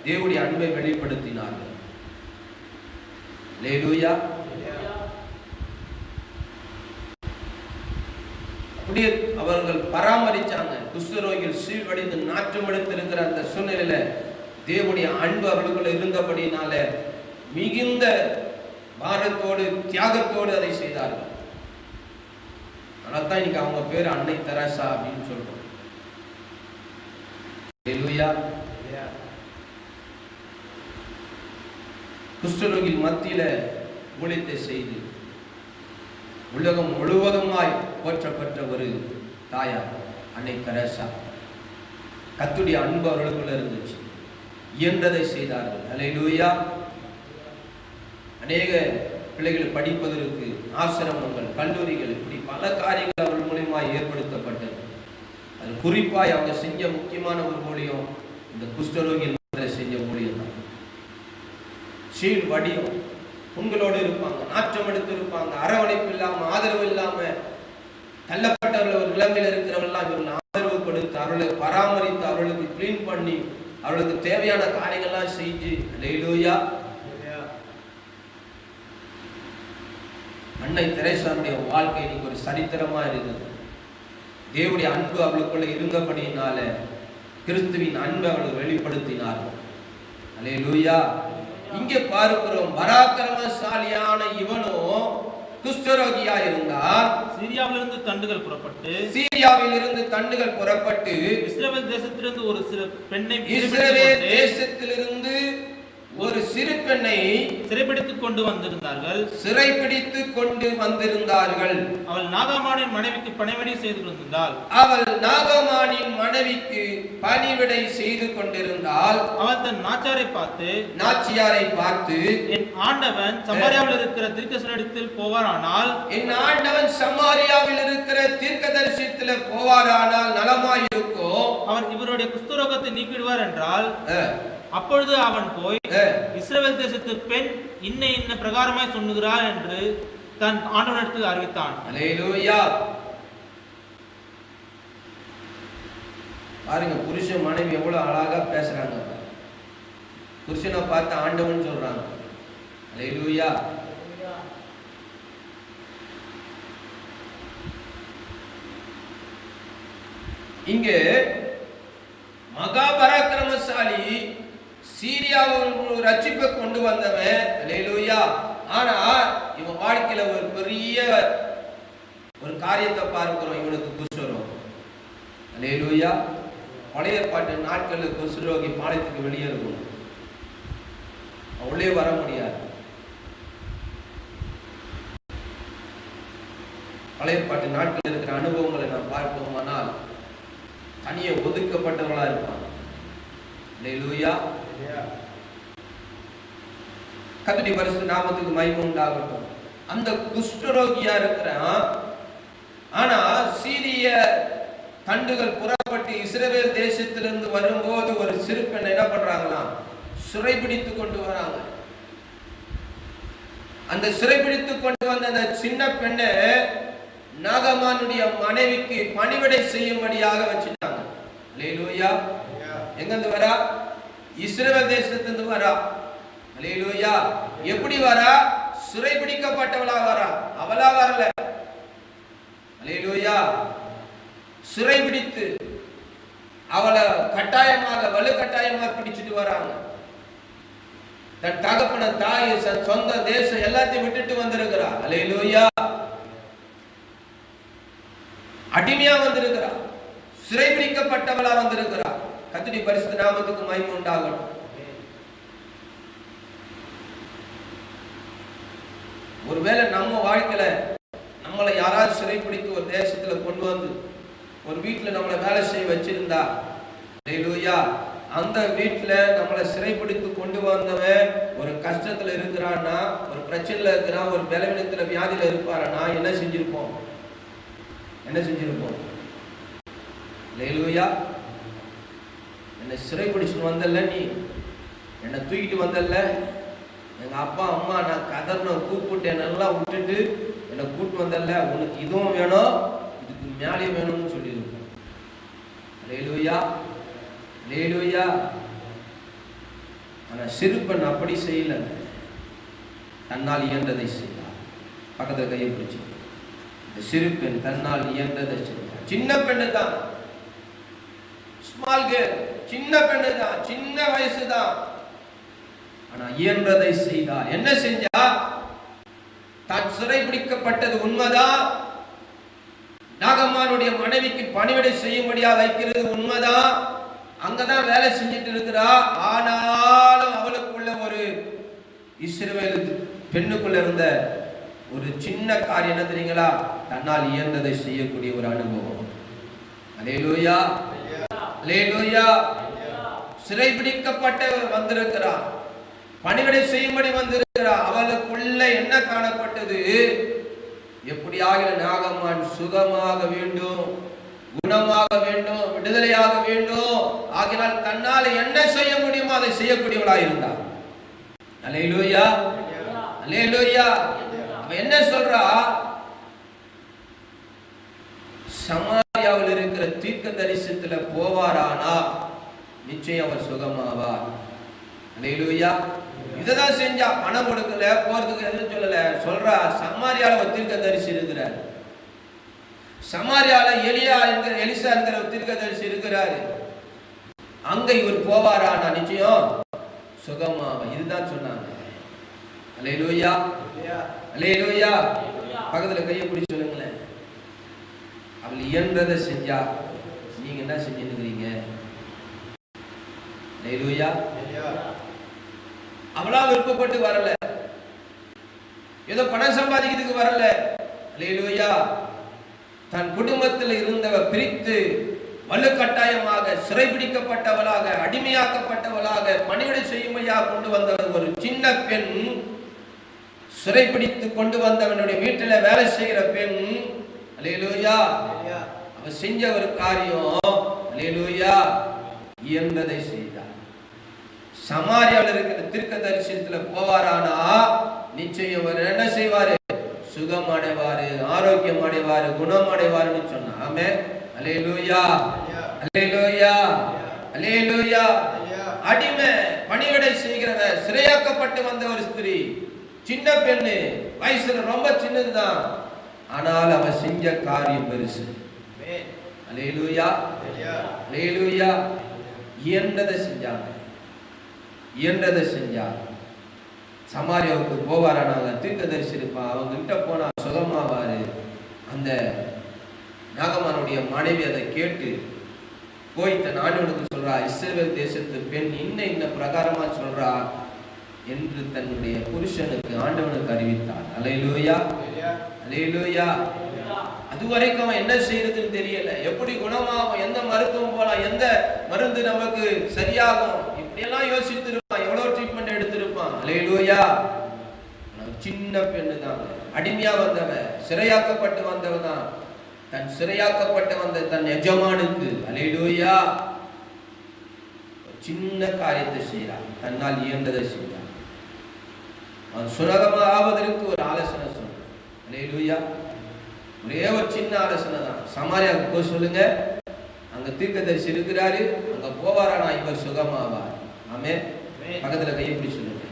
தேவனுடைய அன்பை வெளிப்படுத்தினார்கள். அல்லேலூயா. அப்படியே அவர்கள் பராமரிச்சாங்க. குஷ்டரோகிகள் சீழ்வடிந்து நாற்றம் எடுத்திருக்கிற அந்த சூழ்நிலையில தேவனுடைய அன்பு அவர்களுக்குள்ள இருந்தபடினால மிகுந்த பாரத்தோடு தியாகத்தோடு அதை செய்தார்கள். அதனால்தான் இன்னைக்கு அவங்க பேர் அன்னை தெரசா அப்படின்னு சொல்றோம். அல்லேலூயா. குஷ்டரோகிகள் மத்தியில ஊழியத்தை செய்து உலகம் முழுவதுமாய் போற்றப்பட்ட ஒரு தாயார் அன்னை தெரசா. கர்த்தருடைய அன்பு அவர்களுக்குள்ள இருந்துச்சு. இயன்றதை செய்தார்கள். அல்லேலூயா. அநேக பிள்ளைகள் படிப்பதற்கு ஆசிரமங்கள், கல்லூரிகள், இப்படி பல காரியங்கள் அவர்கள் மூலியமாக ஏற்படுத்தப்பட்டது. அது குறிப்பாக அவங்க செஞ்ச முக்கியமான ஒரு ஊழியம் இந்த குஷ்டரோகி செஞ்ச ஊழியம் தான். சீல் வடிவம் உங்களோடு இருப்பாங்க, நாற்றம் எடுத்து இருப்பாங்க, அரவணைப்பு இல்லாம, ஆதரவு இல்லாம, தள்ளப்பட்டவர்கள் ஒரு நிலைமையில் இருக்கிறவர்கள்லாம் இவர்கள் ஆதரவு கொடுத்து அவர்களை பராமரித்து அவர்களுக்கு கிளீன் பண்ணி அவர்களுக்கு தேவையான காரியங்கள்லாம் செஞ்சு. அல்லேலூயா. அன்னை தெரேசாவுடைய வாழ்க்கை இன்னைக்கு ஒரு சரித்திரமா இருக்குது. தேவனுடைய அன்பு அவளுக்குள்ள இருந்தபடியினால கிறிஸ்துவின் அன்பை அவள் வெளிப்படுத்தினார்கள். அல்லேலூயா. இங்கே பார்க்கிறோம், பராக்கிரமசாலியான இவனோ குஷ்டரோகியா இருந்தால் சீரியாவிலிருந்து தண்டுகள் புறப்பட்டு இஸ்ரவேல் தேசத்திலிருந்து ஒரு சிறு பெண்ணை சிறைபிடித்துக் கொண்டு வந்திருந்தார்கள். அவள் நாகமானின் மனைவிக்கு பணிவிடை செய்து கொண்டிருந்தாள். அவள் தன் நாச்சியாரை பார்த்து என் ஆண்டவன் சமாரியாவில் இருக்கிற தீர்க்கதரிசியில் போவாரானால் நலமாயிருக்கும். அவர் இவருடைய குஷ்டரோகத்தை நீக்கிடுவார் என்றால், அப்பொழுது அவன் போய் இஸ்ரவேல் தேசத்து பெண் இன்ன பிரகாரமாய் சொன்னுகிறார் என்று தன் ஆண்டவனிடத்தில் அறிவித்தான். அல்லேலூயா. பாருங்க, புருஷன் மனைவி எவ்வளவு அழகா பேசுறாங்க. புருஷனை பார்த்து ஆண்டவன் சொல்றாங்க. அல்லேலூயா. இங்கே மகாபராக்கிரமசாலி சீரியாவில் ரட்சிப்பை கொண்டு வந்தவன். அல்லேலூயா. ஆனா இவன் வாழ்க்கையில ஒரு பெரிய ஒரு காரியத்தை பார்க்கிறோம். இவனுக்கு குஷ்டரோகம். அல்லேலூயா. பழைய ஏற்பாட்டு நாட்களில் குஷ்டரோகி பாளையத்துக்கு வெளியே இருக்கும், உள்ளே வர முடியாது. பழைய ஏற்பாட்டு நாட்களில் இருக்கிற அனுபவங்களை நாம் பார்ப்போமானால் தனியே ஒதுக்கப்பட்டவர்களா இருப்பாங்க. அல்லேலூயா. கர்த்தருடைய பரிசுத்த நாமத்துக்கு மகிமை உண்டாகட்டும். அந்த குஷ்டரோகியா இருக்கிறான். ஆனா சீரிய தண்டுகள் புறப்பட்டு இஸ்ரவேல் தேசத்திலிருந்து வரும்போது ஒரு சிறு பெண்ணை என்ன பண்றாங்களாம், சிறைபிடித்து கொண்டு வராங்க. அந்த சிறைபிடித்து கொண்டு வந்த அந்த சின்ன பெண்ணை நாகமானுடைய மனைவிக்கு பணிவிடை செய்யும்படியாக வச்சுட்டாங்க. அல்லேலூயா. எங்கிருந்து வரா? இஸ்ரவேல் தேசத்திலிருந்து வரா. அல்லேலூயா. எப்படி வரா? சிறைபிடிக்கப்பட்டவளா வரா, அவளா வரல. அல்லேலூயா. சிறைபிடித்து அவளை கட்டாயமாக வலுக்கட்டாயமாக பிடிச்சிட்டு வராங்க. தன் தகப்பன, தாய், சொந்த தேசம் எல்லாத்தையும் விட்டுட்டு வந்திருக்கிறா. அல்லேலூயா. அடிமையா வந்திருக்கிறா, சிறைபிடிக்கப்பட்டவளா வந்திருக்கிறா. கர்த்தருடைய பரிசுத்த நாமத்துக்கு மகிமை உண்டாகட்டும். ஒருவேளை நம்ம வாழ்க்கையில நம்மளை யாராவது சிறைப்பிடித்து ஒரு தேசத்துல கொண்டு வந்து ஒரு வீட்டுல நம்மளை வேலை செய்ய வச்சிருந்தா, அல்லேலூயா, அந்த வீட்டுல நம்மளை சிறைப்பிடித்து கொண்டு வந்தவன் ஒரு கஷ்டத்துல இருக்கிறான்னா, ஒரு பிரச்சனையில இருக்கிறான், ஒரு பலவீனத்துல வியாதியில இருப்பாரனா என்ன செஞ்சிருப்போம்? அல்லேலூயா. என்னை சிறைப்பிடிச்சுட்டு வந்தல்ல, நீ என்னை தூக்கிட்டு வந்தல்ல, எங்க அப்பா அம்மா நான் கதர்ன கூப்பிட்டு என்னெல்லாம் விட்டுட்டு என்னை கூப்பிட்டு வந்தல்ல, உனக்கு இதுவும் வேணும், இதுக்கு மேலே வேணும்னு சொல்லியிருக்கோம். அல்லேலூயா. அல்லேலூயா. ஆனா சிறுபெண் அப்படி செய்யல, தன்னால் இயன்றதை செய்தார். பக்கத்துல கையை பிடிச்சு, இந்த சிறுபெண் தன்னால் இயன்றதை செய்தார். சின்ன பெண்ணு தான், ஸ்மால் கேர்ள், சின்ன பெண்ணு தான், சின்ன வயசு தான். ஆனா இயன்றதை செய்தார். என்ன செஞ்சா? தான் சிறைபிடிக்கப்பட்டது உண்மைதான், நாகமானுடைய மனைவிக்கு பணிவிடை செய்யும்படியா வைக்கிறது உண்மைதான், அங்கதான் வேலை செஞ்சுட்டு இருக்கிறா. ஆனாலும் அவளுக்குள்ள ஒரு இஸ்ரவேல் பெண்ணுக்குள்ள இருந்த ஒரு சின்ன காரியம் என்ன தெரியுங்களா? தன்னால் இயன்றதை செய்யக்கூடிய ஒரு அனுபவம். அல்லேலூயா, அல்லேலூயா. சிறைபிடிக்கப்பட்டவர் வந்திருக்கிறார், பணிவிடை செய்யும்படி வந்திருக்கிறார். அவளுக்குள்ள என்ன காணப்பட்டது? எப்படியாக நாகம்மான் சுகமாக வேண்டும், குணமாக வேண்டும், விடுதலையாக வேண்டும். ஆகினால் தன்னால் என்ன செய்ய முடியுமோ அதை செய்யக்கூடியவளாக இருந்தார். அல்லேலூயா, அல்லேலூயா. அவ என்ன சொல்றா? சமாரியாவில் இருக்கிற தீர்க்கதரிசனத்துல போவாரானா நிச்சயம் அவர் சுகமாவார். அல்லேலூயா. இததான் செஞ்சா. பணம் கொடுக்கல, போறதுக்கு எதுவும் சொல்லல. சொல்றா, சமாரியால ஒரு தீர்க்கதரிசி இருக்கிறார். சமாரியால எலிசா என்கிற ஒரு தீர்க்கதரிசி இருக்கிறாரு. அங்க இவர் போவாரானா நிச்சயம் சுகமாவா. இதுதான் சொன்னாங்க. அல்லேலூயா, அல்லேலூயா. பக்கத்துல கையை பிடிச்சு சொல்லுங்களேன். அவள் இயன்றதை செஞ்சா, நீங்க என்ன செஞ்சுருக்கிறீங்க? அல்லேலூயா. அவளா விருப்பப்பட்டு வரல, ஏதோ பணம் சம்பாதிக்கிறதுக்கு வரல. அல்லேலூயா. தன் குடும்பத்தில் இருந்தவ பிரித்து வலுக்கட்டாயமாக சிறைபிடிக்கப்பட்டவளாக, அடிமையாக்கப்பட்டவளாக, பணிவிடை செய்யும்படியாக கொண்டு வந்தவர் ஒரு சின்ன பெண். சிறைபிடித்து கொண்டு வந்தவனுடைய வீட்டில் வேலை செய்கிற பெண். அல்லேலூயா. அவ செஞ்ச ஒரு காரியம், அல்லேலூயா, இயன்றதை செய்தார். சமாரியாவில் இருக்கிற தீர்க்கதரிசனத்துல போவாரானா நிச்சயம் அவர் என்ன செய்வாரு? சுகம் அடைவாரு, ஆரோக்கியம் அடைவாரு, குணம் அடைவாருன்னு சொன்னா. ஆமென். அல்லேலூயா, அல்லேலூயா, அல்லேலூயா. அடிமை பணிவிடை செய்கிறவ, சிறையாக்கப்பட்டு வந்த ஒரு ஸ்திரீ, சின்ன பெண்ணு, வயசுல ரொம்ப சின்னதுதான். ஆனால் அவ செஞ்ச காரியம் பெருசு. அல்லேலூயா, அல்லேலூயா. இயன்றதை செஞ்சாங்க, இயன்றதை செஞ்சாங்க. சமாரியாவுக்கு போவாரானாங்க, தீர்க்கதரிசி இருப்பான், அவங்க கிட்ட போனா சுகமாவாரு. அந்த நாகமானுடைய மனைவி அதை கேட்டு போய் தன் ஆண்டவனுக்கு சொல்றா, இஸ்ரவேல் தேசத்து பெண் இன்ன பிரகாரமா சொல்றா என்று தன்னுடைய புருஷனுக்கு ஆண்டவனுக்கு அறிவித்தார். அல்லேலூயா, அல்லேலூயா. அதுவரைக்கும் அவன் என்ன செய்யறதுன்னு தெரியல. எப்படி குணமாகும், எந்த மருத்துவம் போலாம், எந்த மருந்து நமக்கு சரியாகும், இப்படியெல்லாம் யோசித்து இருப்பான், எவ்வளவு ட்ரீட்மெண்ட் எடுத்திருப்பான். அல்லேலூயா. சின்ன பெண்ணு தான், அடிமையா வந்தவ, சிறையாக்கப்பட்டு வந்தவ தான். தன் சிறையாக்கப்பட்டு வந்த தன் எஜமானுக்கு, அல்லேலூயா, சின்ன காரியத்தை செய்யறான், தன்னால் இயன்றதை செய்யறான். அவன் சுரகமாக ஆவதற்கு ஒரு ஆலோசனை சொன்னான். அல்லேலூயா. ஒரே ஒரு சின்ன ஆலோசனை தான். சமாரியாவுக்கு போய் சொல்லுங்க, அங்க தீர்க்கதரிசி இருக்கிறாரு, அங்க போவாரானா இவர் சுகமாவார். ஆமென். பக்கத்துல கைப்பிடி சொல்லுங்க.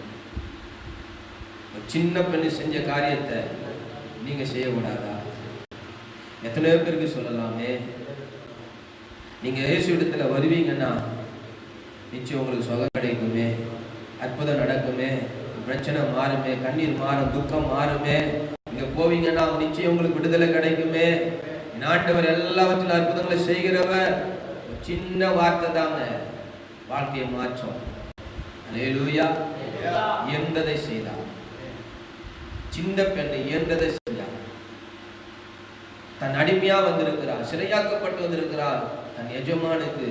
சின்ன பெண்ணு செஞ்ச காரியத்தை நீங்க செய்யக்கூடாதா? எத்தனையோ பேருக்கு சொல்லலாமே. நீங்க இயேசு இடத்துல வருவீங்கன்னா நிச்சயம் உங்களுக்கு சுகம் கிடைக்குமே, அற்புதம் நடக்குமே, பிரச்சனை மாறுமே, கண்ணீர் மாறும், துக்கம் மாறுமே. இங்க போவீங்கன்னா நிச்சயம் உங்களுக்கு விடுதலை கிடைக்குமே. ஆண்டவர் எல்லாவற்றிலும் அற்புதங்களை செய்கிறவர். சின்ன வார்த்தை தாங்க வாழ்க்கையை மாற்றம். அல்லேலூயா. இயன்றதை செய்தார். சின்ன பெண்ணை இயன்றதை செய்தார். தன் அடிமையா வந்திருக்கிறார், சிறையாக்கப்பட்டு வந்திருக்கிறார். தன் எஜமானுக்கு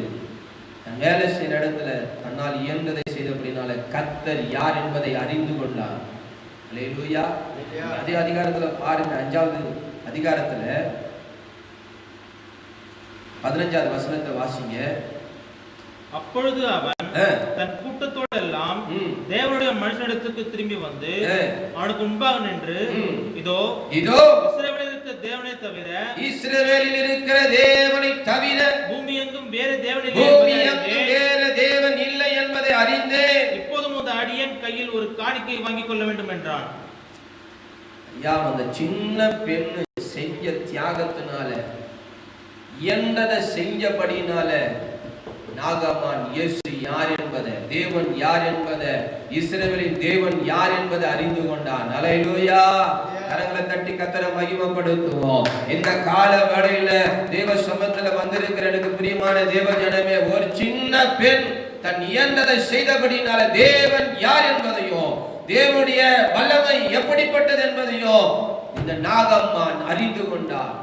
தன் வேலை செய்கிற இடத்துல தன்னால் இயன்றதை செய்தபடினால கர்த்தர் யார் என்பதை அறிந்து கொண்டார். அல்லேலூயா. அதே அதிகாரத்துல பாருங்க, 5வது அதிகாரத்துல 15வது வசனத்தை வாசிங்க. அப்பொழுது அவன் தன் கூட்டத்தோடு எல்லாம் தேவனுடைய மனுஷனிடத்துக்கு திரும்பி வந்து அவனுக்கு முன்பாக நின்று, இதோ இதோ இஸ்ரவேலில் இருக்கிற தேவனை தவிர பூமி எங்கும் வேறு தேவன் இல்லை என்பதை அறிந்து இப்போதும் அந்த அடியன் கையில் ஒரு காணிக்கை வாங்கிக் கொள்ள வேண்டும் என்றான். ஐயா, அந்த சின்ன பெண்ணு செஞ்ச தியாகத்தினால, இயன்றதை செஞ்சபடினால நாகமான் இயேசு யார் என்பதை, தேவன் யார் என்பதை, இஸ்ரவேலின் தேவன் யார் என்பதை அறிந்து கொண்டான். அல்லேலூயா. கரங்களை தட்டி கர்த்தரை மகிமைப்படுத்துவோம். இந்த கால வேளையில தேவ சமூகத்துல வந்திருக்கிற எனக்கு பிரியமான தேவ ஜனமே, ஒரு சின்ன பெண் தன் இயன்றதை செய்தபடினால தேவன் யார் என்பதையும், தேவனுடைய வல்லமை எப்படிப்பட்டது என்பதையும் இந்த நாகம்மான் அறிந்து கொண்டார்.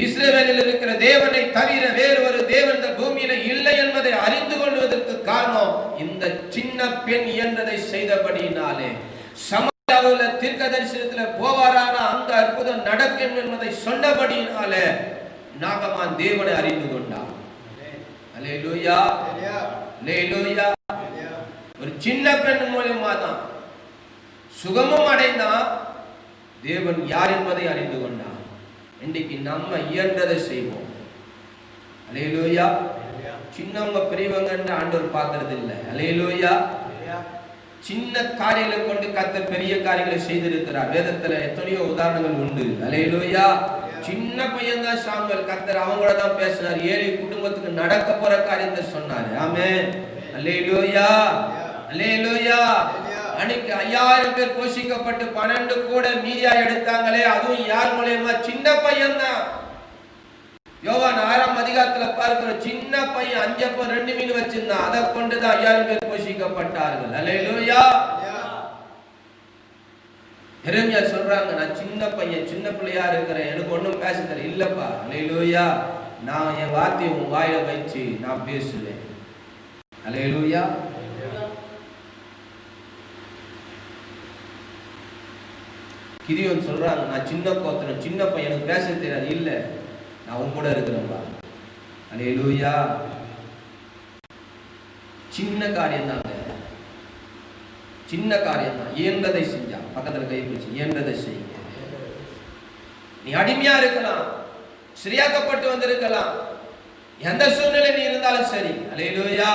இஸ்ரவேலில் இருக்கிற தேவனை தவிர வேறு ஒரு தேவன் இந்த பூமியில இல்லை என்பதை அறிந்து கொள்வதற்கு காரணம் இந்த சின்ன பெண் இயன்றதை செய்தபடியினாலே. சமாரியாவுல தீர்க்கதரிசனத்தில் போவாரான அந்த அற்புதம் நடக்கும் என்பதை சொன்னபடியினாலே நாகமான் தேவனை அறிந்து கொண்டார். அல்லேலூயா, அல்லேலூயா. ஒரு சின்ன பெண் மூலமா தான் சுகமும் அடைந்தான், தேவன் யார் என்பதை அறிந்து கொண்டார். இன்னைக்கு நம்ம இயன்றதை செய்வோம். அல்லேலூயா. சின்னவங்க பெரியவங்க ஆண்டவர் பார்க்கறது இல்லை. அல்லேலூயா. சின்ன காரியங்களை கொண்டு கர்த்தர் பெரிய காரியங்களை செய்திருக்கிறார். வேதத்துல எத்தனையோ உதாரணங்கள் உண்டு. அல்லேலூயா. சின்ன பையன் தான் சாமுவேல். கர்த்தர் அவங்கள தான் பேசினார். ஏழு குடும்பத்துக்கு நடக்க போற காரியத்தை சொன்னாரு. ஆமென். அல்லேலூயா, அல்லேலூயா. அன்னைக்கு 5000 பேர் போஷிக்கப்பட்டு 12 கூட மீதியா எடுத்தாங்களே, அதுவும் யார் மூலமா? சின்ன பையன் தான். யோவான் 6ஆம் அதிகாரத்துல பார்க்கிறோம், சின்ன பையன் 5 அப்பம் 2 மீன் வச்சிருந்தான். அதை கொண்டுதான் 5000 பேர் போஷிக்கப்பட்டார்கள். அல்லேலூயா. எரேமியா சொல்றாங்க, நான் சின்ன பையன், சின்ன பிள்ளையா இருக்கிறேன், எனக்கு ஒன்றும் பேச தெரியல. இல்லப்பா, அல்லேலூயா, நான் என் வார்த்தையை உன் வாயில வச்சு நான் பேசுவேன். அல்லேலூயா. கிதியோன் சொல்றாங்க, நான் சின்ன கோத்திரம், சின்ன பையனுக்கு பேச தெரியாது. இல்ல, நான் உன் கூட இருக்கிறேன்பா. அல்லேலூயா. சின்ன காரியம் தாங்க, சின்ன காரியம் தான். இயன்றதை செஞ்சா, பக்கத்துல கை பிடிச்சு இயன்றதை செய்ய. நீ அடிமையா இருக்கலாம், சரியாக்கப்பட்டு வந்திருக்கலாம், எந்த சூழ்நிலை நீ இருந்தாலும் சரி. அல்லேலூயா.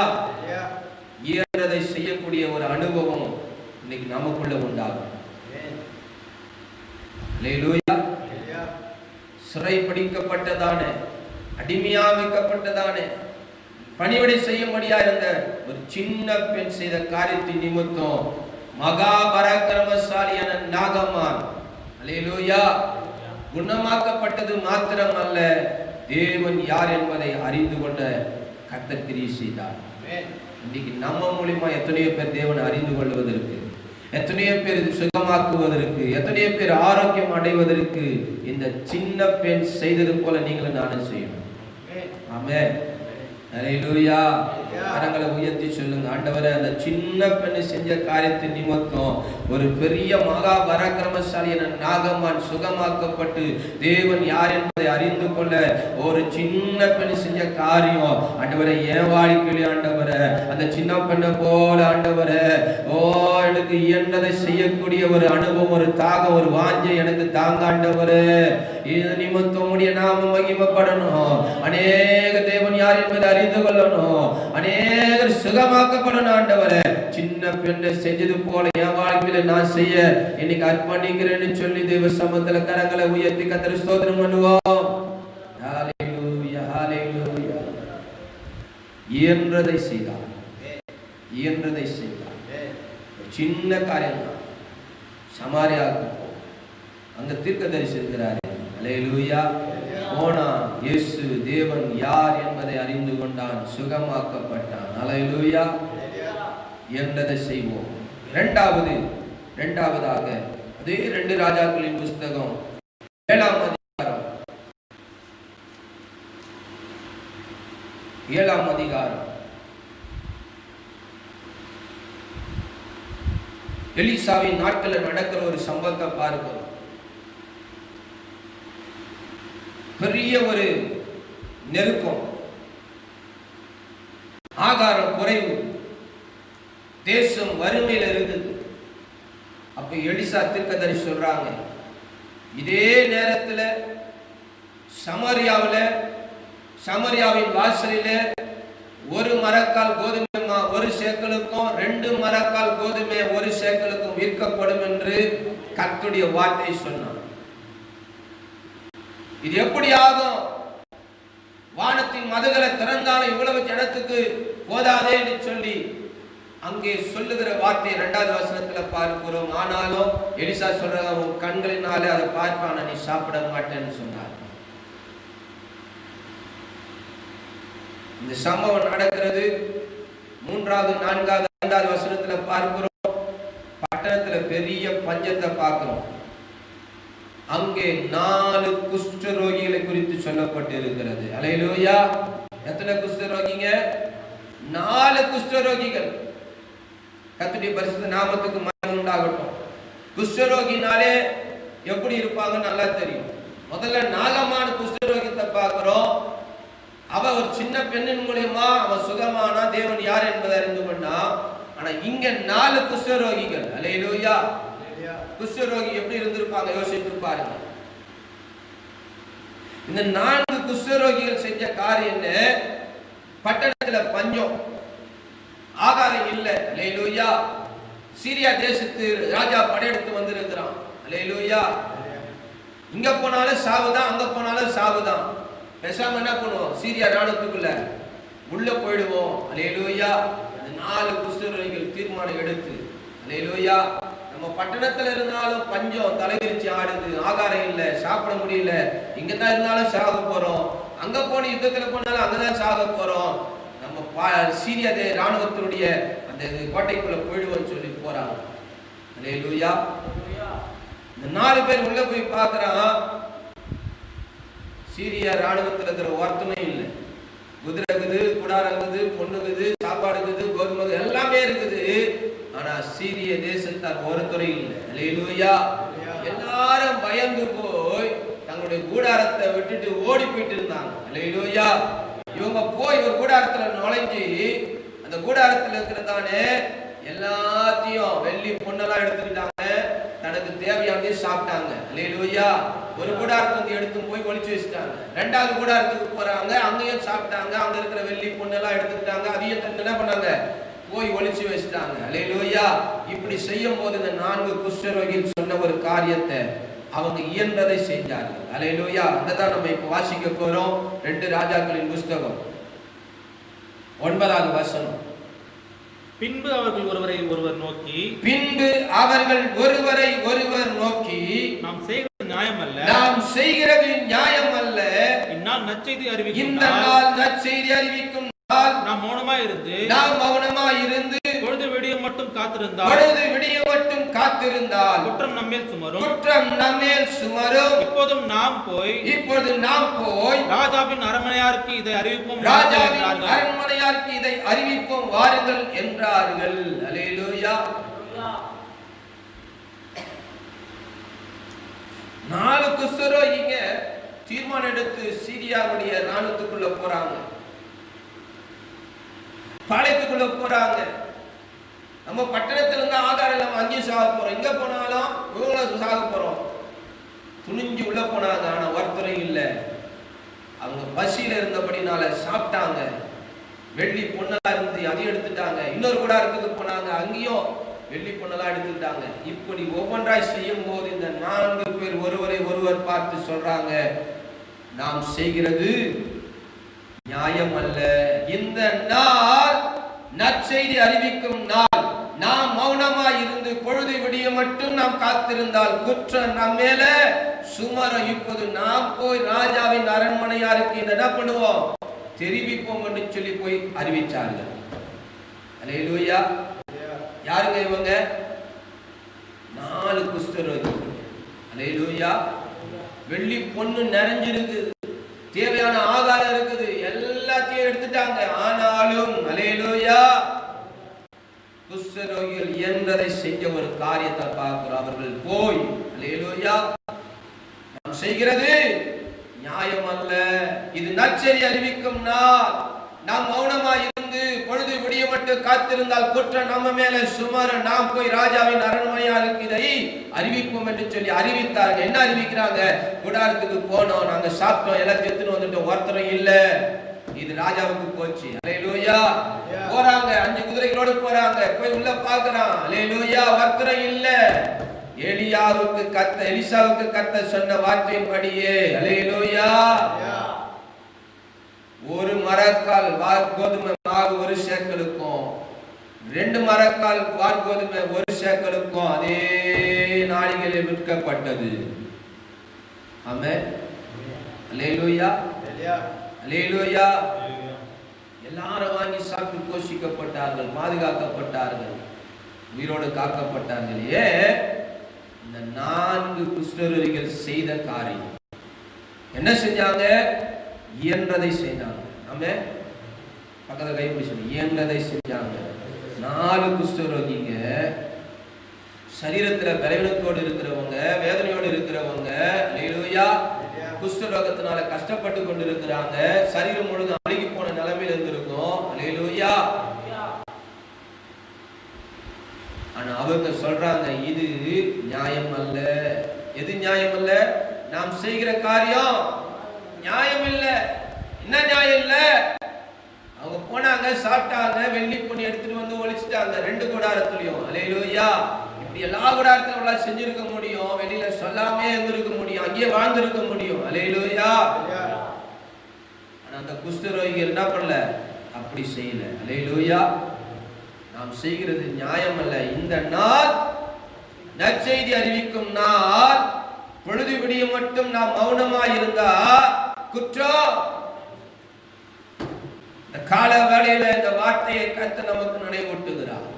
இயன்றதை செய்யக்கூடிய ஒரு அனுபவம் இன்னைக்கு நமக்குள்ள உண்டாகும். அல்லேலூயா. சிறைப்பிடிக்கப்பட்டதான, அடிமையா வைக்கப்பட்டதான, பணிவிடை செய்யும்படியா இருந்த ஒரு சின்ன பெண் செய்த காரியத்தின் நிமித்தம் மகா பராக்கிரமசாலியான நாகமான், அல்லேலூயா, குணமாக்கப்பட்டது மாத்திரம் அல்ல, தேவன் யார் என்பதை அறிந்து கொண்ட கர்த்தர் கிரியை செய்தார். இன்னைக்கு நம்ம மூலியமா எத்தனையோ பேர் தேவனை அறிந்து கொள்வதற்கு, எத்தனையோ பேர் சுகமாக்குவதற்கு, எத்தனையோ பேர் ஆரோக்கியம் அடைவதற்கு இந்த சின்ன பெண் செய்தது போல நீங்களும் நானும் செய்யணும். ஆமென். அல்லேலூயா. கரங்களை உயர்த்தி சொல்லுங்க, ஆண்டவரே, அந்த சின்ன பெண்ணு செஞ்ச காரியத்தின் நிமித்தம் ஒரு பெரிய மகா பராக்கிரமசாலியான நாகமான் சுகமாக்கப்பட்டு தேவன் யார் என்பதை அறிந்து கொள்ள ஒரு சின்ன பெண்ணு செஞ்ச காரியம், ஆண்டவரே, என் வாழ்க்கையிலே ஆண்டவரே, அந்த சின்ன பெண்ணை போல ஆண்டவரே, ஓ, எனக்கு இயன்றதை செய்யக்கூடிய ஒரு அனுபவம், ஒரு தாகம், ஒரு வாஞ்சை எனக்கு தாங்க ஆண்டவரே. இது நிமித்தம் உடைய நாமம் மகிமைப்படணும். அநேக தேவன் யார் என்பதை அறிந்து கொள்ளணும். அநேகர் சுகமாக்கப்படணும். ஆண்டவரே, சின்ன பெண்ணை செஞ்சது போல என் வாழ்க்கையில நான் செய்ய இன்னைக்கு அர்ப்பணிக்கிறேன்னு சொல்லி தேவ சமூகத்துல கரங்களை உயர்த்தி கர்த்தரை ஸ்தோத்திரம் பண்ணுவோம். ஹல்லேலூயா, ஹல்லேலூயா. இயன்றதை செய்தார், இயன்றதை செய்தார். சின்ன காரியம் தான். சமாரியாவுக்கு போ, அங்க தீர்க்கதரிசி இருக்கிறாரு. அல்லேலூயா. போனா, இயேசு தேவன் யார் என்பதை அறிந்து கொண்டான், சுகமாக்கப்பட்டான். அல்லேலூயா. என்றதை செய்வோம். இரண்டாவதாக அதே 2 ராஜாக்களின் புஸ்தகம் 7ஆம் அதிகாரம், 7ஆம் அதிகாரம். எலிசாவின் நாட்களில் நடக்கிற ஒரு சம்பவத்தை பார்க்கிறோம். பெரிய ஒரு நெருக்கம், ஆகாரம் குறைவு, தேசம் வறுமையில் இருக்குது. அப்ப எலிசா தீர்க்கதரிசி சொல்றாங்க, இதே நேரத்துல சமரியாவின் வாசலில ஒரு மரக்கால் கோதுமை 1 சேக்கலுக்கும் 2 மரக்கால் கோதுமை 1 சேக்கலுக்கும் விற்கப்படும் என்று கர்த்தருடைய வார்த்தை சொன்னார். இது எப்படி ஆகும்? வானத்தின் மதகளை திறந்தாலும் இவ்வளவு ஜனத்துக்கு போதாதே என்று சொல்லி அங்கே சொல்லுகிற வார்த்தை 2வது வசனத்துல பார்க்கிறோம். ஆனாலும் எலிசா சொல்றாங்க, உன் கண்களினாலே அதை பார்ப்பான, நீ சாப்பிட மாட்டேன்னு சொன்னார். இந்த சம்பவம் நடக்கிறது. 3வது 4வது 5வது வசனத்துல பார்க்கிறோம். பட்டணத்துல பஞ்சத்தை பார்க்கிறோம். அங்கே 4 குஷ்டரோகிகளை குறித்து சொல்லப்பட்டு இருக்கிறது. அல்லேலூயா. எத்தனை குஷ்டரோகிங்க? 4 குஷ்டரோகிகள். கர்த்தருடைய பரிசுத்த நாமத்துக்கு மகிமை உண்டாகட்டும். குஷ்டரோகினாலே எப்படி இருப்பாங்க நல்லா தெரியும். முதல்ல நாகமான குஷ்டரோகித்தை பார்க்கிறோம். அவ ஒரு சின்ன பெண்ணின் மூலியமா அவன் சுகமானா தேவன் யார் என்பதை அறிந்து கொண்டா. ஆனா இங்க 4 குஷ்டரோகிகள். அல்லேலூயா. குஷ்டரோகி எப்படி இருந்திருப்பாங்க யோசித்து பாருங்க. இந்த 4 குஷ்டரோகிகள் செஞ்ச காரியம் என்ன? பட்டணத்துல பஞ்சம், ஆகாரம் இல்ல. அல்லேலூயா. சீரியா தேசத்து ராஜா படையெடுத்து வந்திருக்கிறான். அல்லேலூயா. இங்க போனாலும் சாவுதான், அங்க போனாலும் சாவுதான். பேசாம என்ன பண்ணுவோம்? சீரியா ராணுவத்துக்குள்ள உள்ள போயிடுவோம். அல்லேலூயா. இந்த 4 குஷ்டரோகிகள் தீர்மானம் எடுத்து, அல்லேலூயா, நம்ம பட்டணத்துல இருந்தாலும் பஞ்சம் தலைவிரிச்சு ஆடுது, ஆகாரம் இல்ல, சாப்பிட முடியல, இங்கதான் இருந்தாலும் சாக போறோம், அங்க போன யுத்தத்துல போனாலும் அங்கதான் சாக போறோம், நம்ம சீரியா ராணுவத்தினுடைய அந்த கோட்டைக்குள்ள போயிடுவோம்னு சொல்லி போறாங்க. அல்லேலூயா. இந்த 4 பேர் உள்ள போய் பார்க்கறான். சீரியா ராணுவத்தில் இருக்கிற ஒருத்தனும் இல்லை. குதிரை இருக்குது, குடாரம் இருக்குது, பொண்ணு இருக்குது, சாப்பாடு இருக்குது, கோதுமை எல்லாமே இருக்குது. ஆனா சீரிய தேசத்தார் ஒருத்தரும் இல்லை. அல்லேலூயா. எல்லாரும் பயந்து போய் தங்களுடைய கூடாரத்தை விட்டுட்டு ஓடி போயிட்டு இருந்தாங்க. அல்லேலூயா. இவங்க போய் ஒரு கூடாரத்துல நுழைஞ்சு அந்த கூடாரத்துல இருக்கிறதானே எல்லாத்தையும் வெள்ளி பொண்ணெல்லாம் எடுத்துக்கிட்டாங்க. தனக்கு தேவையானதை சாப்பிட்டாங்க. அல்லேலூயா. ஒரு கூடாரத்தை வந்து எடுத்து போய் ஒளிச்சு வச்சுட்டாங்க. 2வது கூடாரத்துக்கு போறாங்க, அங்கேயும் சாப்பிட்டாங்க. அங்க இருக்கிற வெள்ளி பொண்ணெல்லாம் எடுத்துக்கிட்டாங்க. அதையும் தந்து என்ன பண்ணாங்க? போய் ஒளிச்சு வச்சுட்டாங்க. அல்லேலூயா. இப்படி செய்யும் போது இந்த 4 குஷ்டரோகிகள் சொன்ன ஒரு காரியத்தை அவங்க இயன்றதை செஞ்சார்கள். அல்லேலூயா. அதான் நம்ம இப்ப வாசிக்க போறோம். 2 ராஜாக்களின் புஸ்தகம் 9வது வசனம். பின்பு அவர்கள் ஒருவரை ஒருவர் நோக்கி, நாம் செய்கிறது நியாயம் அல்ல, இந்நாள் நற்செய்தி அறிவிக்கும் நாம் மௌனமாய் இருந்து பொழுது விடிய மட்டும் காத்திருந்தால் குற்றம் நம்மேல் சுமரும். இப்பொழுது நாம் போய் ராஜாவின் அரண்மனையாருக்கு இதை அறிவிப்போம் வாருங்கள் என்றார்கள். அல்லேலூயா. 4 குஷ்டரோகிங்க தீர்மானம் எடுத்து சீரியாவுடைய ராணுவத்துக்குள்ள போறாங்க, பாளையத்துக்குள்ள போறாங்க. நம்ம பட்டணத்துல இருந்து ஆகாரம் நம்ம அங்கேயும் சாக போறோம், எங்க போனாலும் இவங்களும் சாக போறோம். துணிஞ்சு உள்ள போனாங்க. ஆனா ஒருத்தரும் இல்லை. அவங்க பசியில இருந்தபடினால சாப்பிட்டாங்க. வெள்ளி பொண்ணெல்லாம் இருந்து அதையும் எடுத்துட்டாங்க. இன்னொரு கூடாரத்துக்கு போனாங்க, அங்கேயும் வெள்ளி பொண்ணெல்லாம் எடுத்துட்டாங்க. இப்படி ஒவ்வொன்றாய் செய்யும் போது இந்த 4 பேர் ஒருவரை ஒருவர் பார்த்து சொல்றாங்க, நாம் செய்கிறது நியாயம் அல்ல. இந்த நாள் நற்செய்தி அறிவிக்கும் நாள். நாம் மௌனமாய் இருந்து பொழுது விடிய மட்டும் நாம் காத்திருந்தால் குற்றம் நம் மேல சுமரும். இப்போது நாம் போய் ராஜாவின் அரண்மனையாருக்கு இதை என்ன பண்ணுவோம்? தெரிவிப்போம் என்று சொல்லி போய் அறிவிச்சார்கள். அல்லேலூயா. யாருங்க இவங்க? 4 குஷ்டரோகிகள். அல்லேலூயா. வெள்ளி பொண்ணு நிறைஞ்சிருக்கு, தேவையான ஆகாரம் இருக்குது, எல்லாத்தையும் எடுத்துட்டாங்க. ஆனாலும் அல்லேலூயா குஷ்டரோகிகள் இயன்றதை செஞ்ச ஒரு காரியத்தை பார்க்கிறோம். அவர்கள் போய் அல்லேலூயா, நாம் செய்கிறது நியாயம் அல்ல, இது நற்செய்தி அறிவிக்கும் நாள். நாம் மௌனமாய் இருந்து பொழுது விடிய மட்டும் காத்திருந்தால் குற்றம் நம்ம மேல சுமர. நாம் போய் ராஜாவின் அரண்மனையாருக்கு இதை அறிவிப்போம் என்று சொல்லி அறிவித்தார்கள். என்ன அறிவிக்கிறாங்க? கூடாரத்துக்கு போனோம், நாங்க சாப்பிட்டோம், எல்லாத்தையும் எடுத்துன்னு வந்துட்டோம், ஒருத்தரும் இல்ல, இது ராஜாவுக்கு போச்சு. அல்லேலூயா. போறாங்க, 5 குதிரைகளோடு போறாங்க. போய் உள்ள பாக்குறான். அல்லேலூயா. ஒருத்தரும் இல்ல. எலிசாவுக்கு கத்த சொன்ன வார்த்தையின்படியே அல்லேலூயா, ஒரு மரக்கால் வார்கோதுமை மாவு 1 சேக்கலுக்கும் 2 மரக்கால் வார்கோதுமை 1 சேக்கலுக்கும் அதே நாளிகளில் விற்கப்பட்டது. ஆமென். அல்லேலூயா. அல்லேலூயா. எல்லாரும் வாங்கி சாப்பிட்டு போஷிக்கப்பட்டார்கள், பாதுகாக்கப்பட்டார்கள், உயிரோடு காக்கப்பட்டார்கள். ஏன்? இந்த 4 குஷ்டரோகிகள் செய்த காரியம் என்ன செஞ்சாங்க? இயன்றதை செஞ்சாங்க. ஆமென். பக்கத்துல கை பிடிச்சு இயன்றதை செஞ்சாங்க. 4 குஷ்டரோகிங்க சரீரத்துல பலவீனத்தோடு இருக்கிறவங்க, வேதனையோடு இருக்கிறவங்க, அல்லேலூயா, குஷ்டரோகத்தினால கஷ்டப்பட்டு கொண்டு இருக்கிறாங்க, சரீரம் முழுதும் அழுகி போன நிலைமையில இருந்திருக்கும், அல்லேலூயா. ஆனா அவங்க சொல்றாங்க இது நியாயம் அல்ல. எது நியாயம் அல்ல? நாம் செய்கிற காரியம் நியாயம் இல்ல. என்ன நியாயம் இல்ல? அவங்க போனாங்க, சாப்பிட்டாங்க, வெள்ளி பொண்ணு எடுத்துட்டு வந்து ஒழிச்சிட்டாங்க 2 கூடாரத்துலயும், அல்லேலூயா. இப்படி எல்லா கூடாரத்திலும் செஞ்சிருக்க முடியும், வெளியில சொல்லாமே இருந்திருக்க முடியும், அங்கேயே வாழ்ந்திருக்க முடியும், அல்லேலூயா. ஆனா அந்த குஷ்டரோகிகள் என்ன பண்ணல? அப்படி செய்யல, அல்லேலூயா. நாம் செய்கிறது நியாயம் அல்ல. இந்த நாள் நற்செய்தி அறிவிக்கும் நாள், பொழுது விடிய மட்டும் நாம் மௌனமாய் இருந்தா குற்றம். இந்த கால வேளையில இந்த வார்த்தையை கர்த்தர் நமக்கு நினைவூட்டுகிறார்.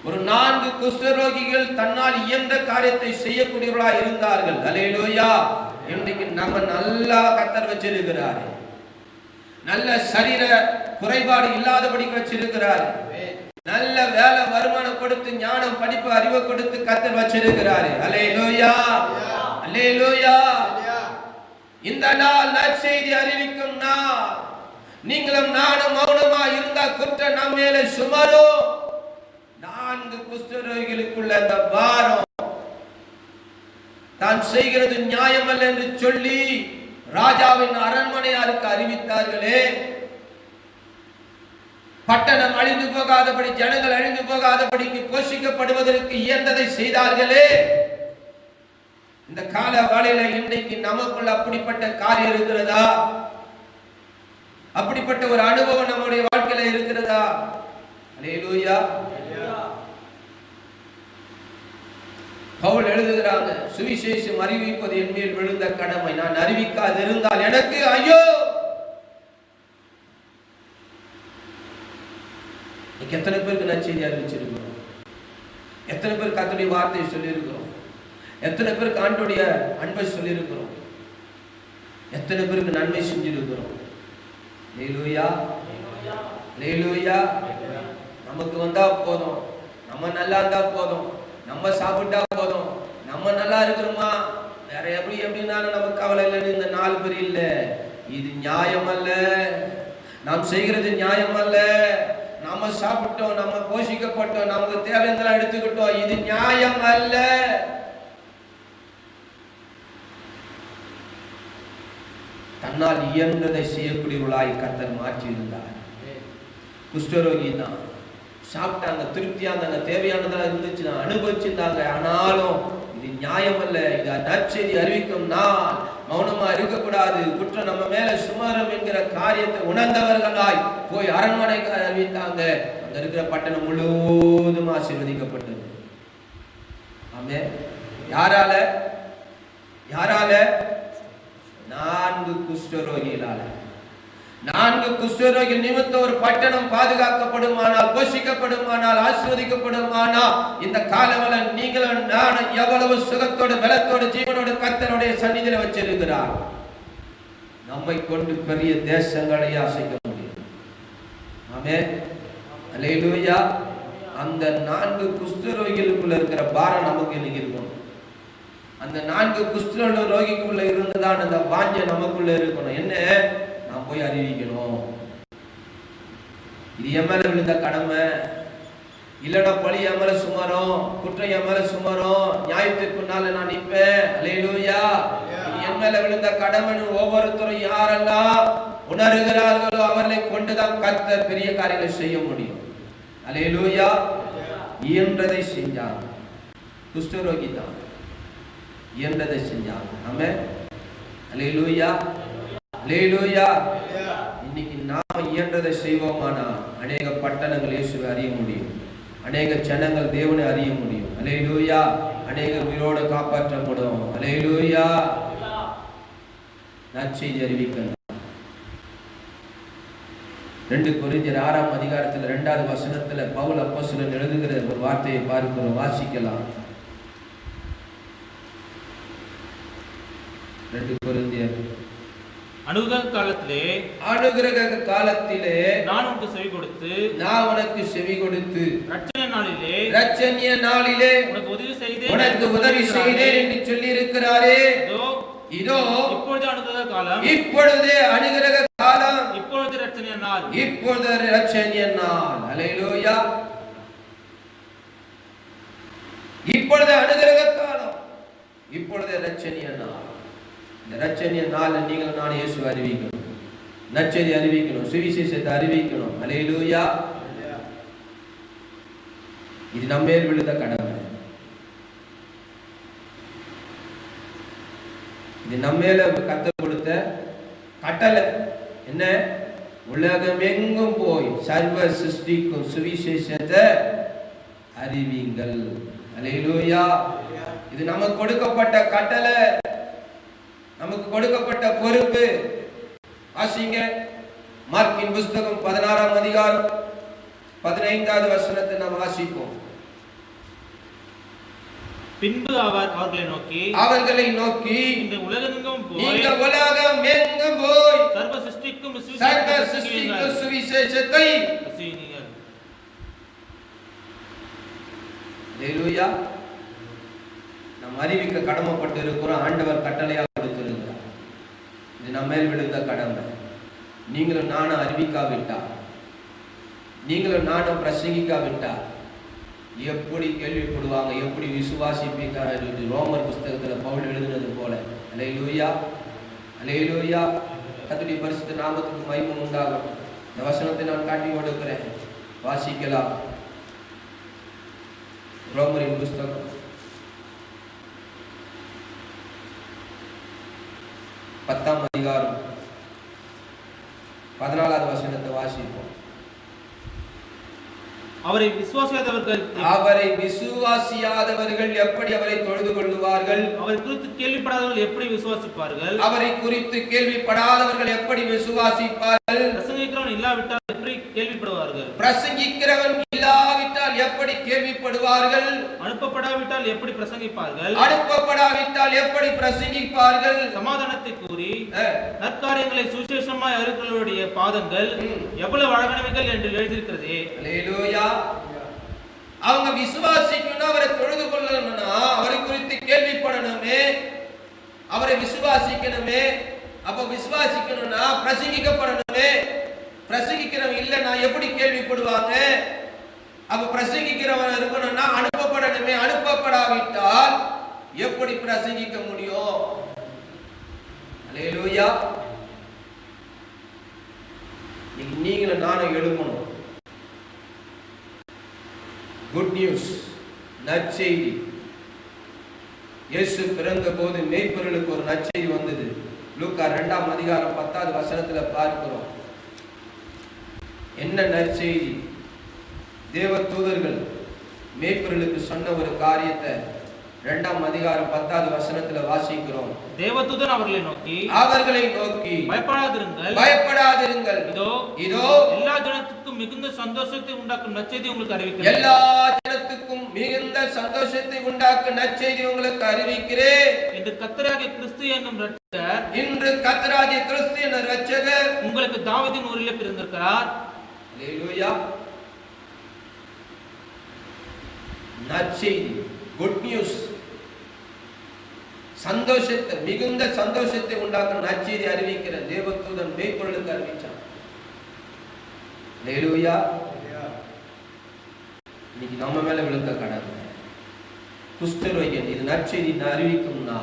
ஒரு 4 குஷ்டரோகிகள் தன்னால் இயன்ற காரியத்தை செய்யக்கூடியவர்களாக இருந்தார்கள், அல்லேலூயா. இன்றைக்கு நம்ம நல்லா கர்த்தர் வச்சிருக்கிறார். நல்ல சரீர குறைபாடு இல்லாதபடி வச்சிருக்கிறார். நல்ல வேலை வருமானம் கொடுத்து, ஞானம் படிப்பு அறிவை கொடுத்து கர்த்தர் வச்சிருக்கிறார், அல்லேலூயா, அல்லேலூயா. இந்த நாள் நற்செய்தி அறிவிக்கும் நாள். நீங்களும் நானும் மௌனமா இருந்தா குற்றம் நம்ம மேல சுமரும். 4 குஷ்டரோகிகளுக்குள்ள அந்த பாரம், தான் செய்கிறது நியாயமல்ல என்று சொல்லி ராஜாவின் அரண்மனையாருக்கு அறிவித்தார்களே, பட்டணம் அழிந்து போகாதபடி, ஜனங்கள் அழிந்து போகாதபடிக்கு போஷிக்கப்படுவதற்கு இயன்றதை செய்தார்களே. இந்த கால வேளையில இன்றைக்கு நமக்குள்ள அப்படிப்பட்ட காரியம் இருக்கிறதா? அப்படிப்பட்ட ஒரு அனுபவம் நம்முடைய வாழ்க்கையில இருக்கிறதா? அல்லேலூயா. பவுல் எழுதுகிறாங்க, சுவிசேஷம் அறிவிப்பது என் மேல் விழுந்த கடமை, நான் அறிவிக்காது இருந்தால் எனக்கு ஐயோ. எத்தனை பேருக்கு நற்செய்தி அறிவிச்சிருக்கிறோம்? எத்தனை பேர் கர்த்தருடைய வார்த்தையை சொல்லியிருக்கிறோம்? எத்தனை பேருக்கு ஆண்டவருடைய அன்பை சொல்லியிருக்கிறோம்? எத்தனை பேருக்கு நன்மை செஞ்சிருக்கிறோம்? அல்லேலூயா, அல்லேலூயா. நமக்கு வந்தா போதும், நம்ம நல்லா இருந்தா போதும், நம்ம சாப்பிட்டா போதும், நம்ம நல்லா இருக்கிறோமா, வேற எப்படினாலும் நமக்கு கவலை இல்லைன்னு இந்த 4 பேர் இல்ல. இது நியாயம் அல்ல. நாம் செய்கிறது நியாயம் அல்ல. நம்ம சாப்பிட்டோம், நம்ம போஷிக்கப்பட்டோம், நமக்கு தேவையெல்லாம் எடுத்துக்கிட்டோம், இது நியாயம் அல்ல. தன்னால் இயன்றதை செய்யக்கூடியவர்களாய் கர்த்தர் மாற்றி இருந்தார். குஷ்டரோகி தான் சாப்பிட்டாங்க, திருப்தியா இருந்தாங்க, தேவையானதெல்லாம் இருந்துச்சு, அனுபவிச்சிருந்தாங்க. ஆனாலும் இது நியாயம் அல்ல. இது நற்செய்தி அறிவிக்கும் நாள், மௌனமா இருக்கக்கூடாது, குற்றம் நம்ம மேல சுமரும் என்கிற காரியத்தை உணர்ந்தவர்களாய் போய் அரண்மனைக்கு அறிவித்தாங்க. அங்க இருக்கிற பட்டணம் முழுவதும் ஆசீர்வதிக்கப்பட்டது. ஆமென். யாரால? யாரால? 4 குஷ்டரோகிகளால. 4 குஷ்டரோகிகள் நிமித்தம் ஒரு பட்டணம் பாதுகாக்கப்படுமானால், போஷிக்கப்படுமானால், ஆசீர்வதிக்கப்படுமானால், இந்த காலவள நீங்களும் நானும் எவ்வளவு சுகத்தோடு, பலத்தோடு, ஜீவனோடு கர்த்தருடைய சந்நிதியில வச்சிருக்கிறார். நம்மை கொண்டு பெரிய தேசங்களை அசைக்க முடியும். ஆமென், அல்லேலூயா. அந்த 4 குஷ்டரோகிகளுக்குள்ள இருக்கிற பாரம் நமக்கு இன்னைக்கு இருக்கும். அந்த 4 குஷ்டரோகிக்குள்ள இருந்துதான் அந்த வாஞ்சை நமக்குள்ள இருக்கணும். என்ன? நான் போய் அறிவிக்கணும், இது என் மேல விழுந்த கடமை, இல்லைன்னா பழி என் மேல சுமரும், குற்றம் என் மேல சுமரும், நியாயத்திற்குனால நான் நிற்பேன், அல்லேலூயா. இது என் மேல விழுந்த கடமைன்னு ஒவ்வொருத்தரும் யாரெல்லாம் உணர்கிறார்களோ அவர்களை கொண்டுதான் கர்த்தர் பெரிய காரியங்களை செய்ய முடியும். அல்லேலூயா. இயன்றதை செஞ்சாங்க. குஷ்டரோகி தான் இயன்றதை செஞ்சாங்க. ஆமென், அல்லேலூயா, அல்லேலூயா. இன்னைக்கு நாம் இயன்றதை செய்வோமானா அநேக பட்டணங்கள் இயேசுவை அறிய முடியும், அநேக ஜனங்கள் தேவனை அறிய முடியும். அல்லேலூயா. அநேக உயிரோடு காப்பாற்றப்படும். அல்லேலூயா. நற்செய்தி அறிவிக்கணும். 2 கொரிந்தியர் 6ஆம் அதிகாரத்தில் 2வது வசனத்தில் பவுல் அப்போஸ்தலன் எழுதுகிற ஒரு வார்த்தையை பார்க்கிறோம், வாசிக்கலாம். 2 கொரிந்தியர் அனுகிரக காலத்திலே நான் உனக்கு செவி கொடுத்து ரட்சணிய நாளிலே உனக்கு உதவி செய்தேன் என்று சொல்லி இருக்கிறாரே. இதோ இப்பொழுது அனுகிரக காலம், இப்பொழுது ரட்சணிய நாள், அல்லேலூயா. இப்பொழுது அனுகிரக காலம், இப்பொழுது ரட்சணிய நாள். இந்த ரட்சணிய நாள் நீங்கள் நான் இயேசு அறிவிக்கணும், நற்செய்தி அறிவிக்கணும், சுவிசேஷத்தை அறிவிக்கணும். அல்லேலூயா. இது நம்ம மேல் விழுந்த கடமை. இது நம்ம மேல கர்த்தர் கொடுத்த கட்டளை. என்ன? உலகம் எங்கும் போய் சர்வ சிருஷ்டிக்கும் சுவிசேஷத்தை அறிவிங்கள். அல்லேலூயா. இது நமக்கு கொடுக்கப்பட்ட கட்டளை, நமக்கு கொடுக்கப்பட்ட பொறுப்பு. வாசிங்க மார்க்கின் புஸ்தகம் 16ஆம் அதிகாரம் 15வது வசனத்தை நாம் வாசிப்போம். பின்பு அவர் அவர்களை நோக்கி இந்த உலகெங்கும் போய் சர்வ சிருஷ்டிக்கும் சுவிசேஷத்தை அல்லேலூயா. நாம் அறிவிக்க கடமைப்பட்டு இருக்கிறோம். ஆண்டவர் கட்டளையாக கொடுத்திருக்கிறார். இது நம்ம மேல் விழுந்த கடமை. நீங்களும் நானும் அறிவிக்காவிட்டா, நீங்களும் நானும் பிரசங்கிக்காவிட்டா எப்படி கேள்விப்படுவாங்க? எப்படி விசுவாசிப்பீங்க? ரோமர் புஸ்தகத்தில் பவுல் எழுதுனது போல. அல்லேலூயா, அல்லேலூயா. கர்த்தருடைய பரிசுத்த நாமத்துக்கு மகிமை உண்டாகும். இந்த வசனத்தை நான் காட்டி கொடுக்கிறேன், வாசிக்கலாம். ரோமரின் புஸ்தகம் 10ஆம் அதிகாரம் 14வது வசனத்தை வாசிப்போம். அவரை விசுவாசியாதவர்கள் எப்படி அவரை தொழுது கொள்ளுவார்கள்? அவரை குறித்து கேள்விப்படாதவர்கள் எப்படி விசுவாசிப்பார்கள்? அவரை குறித்து கேள்விப்படாதவர்கள் எப்படி விசுவாசிப்பார்கள்? பிரசங்கிக்கிறவன் இல்லாவிட்டால் எப்படி கேள்விப்படுவார்கள்? பிரசங்கிக்கிறவன் இல்லாவிட்டால் எப்படி கேள்விப்படுவார்கள்? அனுப்பப்படாவிட்டால் எப்படி பிரசங்கிப்பார்கள்? அனுப்பப்படாவிட்டால் எப்படி பிரசங்கிப்பார்கள்? சமாதானத்தை கூறி நற்காரியங்களை சுவிசேஷமாய் அறிவிக்கிறவருடைய பாதங்கள் எவ்வளவு அழகானவைகள் என்று எழுதியிருக்கிறதே. அல்லேலூயா. அவங்க விசுவாசிக்கணும், அவரை தொழுது கொள்ளணும்னா அவரை குறித்து கேள்விப்படணுமே, அவரை விசுவாசிக்கணுமே. அப்ப விசுவாசிக்கணும்னா பிரசங்கிக்கப்படணுமே. பிரசங்கிக்கிறவன் இல்லைன்னா எப்படி கேள்விப்படுவாங்க? அப்ப பிரசங்கிக்கிறவன் இருக்கணும்னா அனுப்பப்படணுமே. அனுப்பப்படாவிட்டால் எப்படி பிரசங்கிக்க முடியும்? அல்லேலூயா. நீங்களும் நானும் எழுமணும். குட் நியூஸ், நற்செய்தி. இயேசு பிறந்த போது மேய்ப்பர்களுக்கு ஒரு நற்செய்தி வந்தது. லூக்கா 2ஆம் அதிகாரம் 10வது வசனத்துல பார்க்கிறோம். என்ன நற்செய்தி? தேவ தூதர்கள் மேய்ப்பர்களுக்கு சொன்ன ஒரு காரியத்தை 2ஆம் அதிகாரம் 10வது வசனத்துல வாசிக்கிறோம். தேவதூதன் அவர்களை நோக்கி பயப்படாதிருங்கள். இதோ எல்லா ஜனத்துக்கும் மிகுந்த சந்தோஷத்தை உண்டாக்கும் நற்செய்தி உங்களுக்கு அறிவிக்கிறேன். எல்லா ஜனத்துக்கும் மிகுந்த சந்தோஷத்தை உண்டாக்கும் நற்செய்தி உங்களுக்கு அறிவிக்கிறேன். இன்று கர்த்தராகிய கிறிஸ்து என்னும் இரட்சகர் உங்களுக்கு தாவீதின் ஊரிலே பிறந்திருக்கிறார். அல்லேலூயா. நற்செய்தி, குட் நியூஸ். சந்தோஷத்தை, மிகுந்த சந்தோஷத்தை உண்டாக்கும் நற்செய்தி அறிவிக்கிற தேவதூதன் மேய்ப்பொருளுக்கு அறிவிச்சான். அல்லேலூயா. இன்னைக்கு நம்ம மேல விழுந்த கடமை. குஷ்டரோகியன் இது நற்செய்தி அறிவிக்கும்னா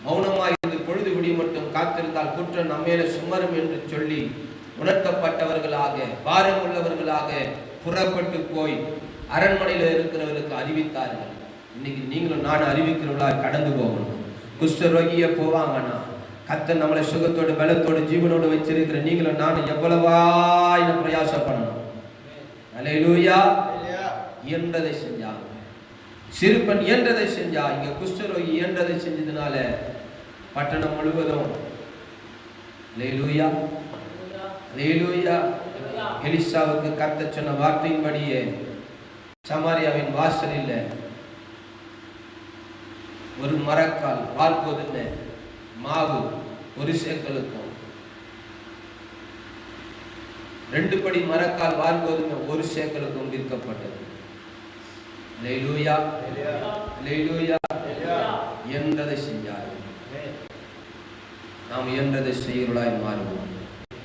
மௌனமாயிருந்து பொழுது விடி மட்டும் காத்திருந்தால் குற்றம் நம்ம மேல சுமரும் என்று சொல்லி உணர்த்தப்பட்டவர்களாக, பாரம் உள்ளவர்களாக புறப்பட்டு போய் அரண்மனையில் இருக்கிறவர்களுக்கு அறிவித்தார்கள். இன்னைக்கு நீங்களும் நான் அறிவிக்கிறவர்களா கடந்து போகணும். குஷ்டரோகிய போவாங்கன்னா கர்த்தர் நம்மளை சுகத்தோடு பலத்தோடு ஜீவனோடு வச்சிருக்கிற நீங்களும் நானும் எவ்வளவாய் பிரயாசப்படணும். அல்லேலூயா. இயன்றதை செஞ்சாங்க. சிறுபன் இயன்றதை செஞ்சா. இங்க குஷ்டரோகி இயன்றதை செஞ்சதுனால பட்டணம் முழுவதும் அல்லேலூயா, அல்லேலூயா. எலிசாவுக்கு கர்த்தர் சொன்ன வார்த்தையின்படியே சமாரியாவின் வாசலில் ஒரு மரக்கால் வால் போதுன்னு மாவு 1 சேக்கலுக்கும் 2 படி மரக்கால் வார்கோதுமை 1 சேக்கலுக்கும் விற்கப்பட்டது. அல்லேலூயா, அல்லேலூயா. என்றதை செஞ்சார். நாம் என்றதை செய்கிறவர்களாய் மாறுவோம்.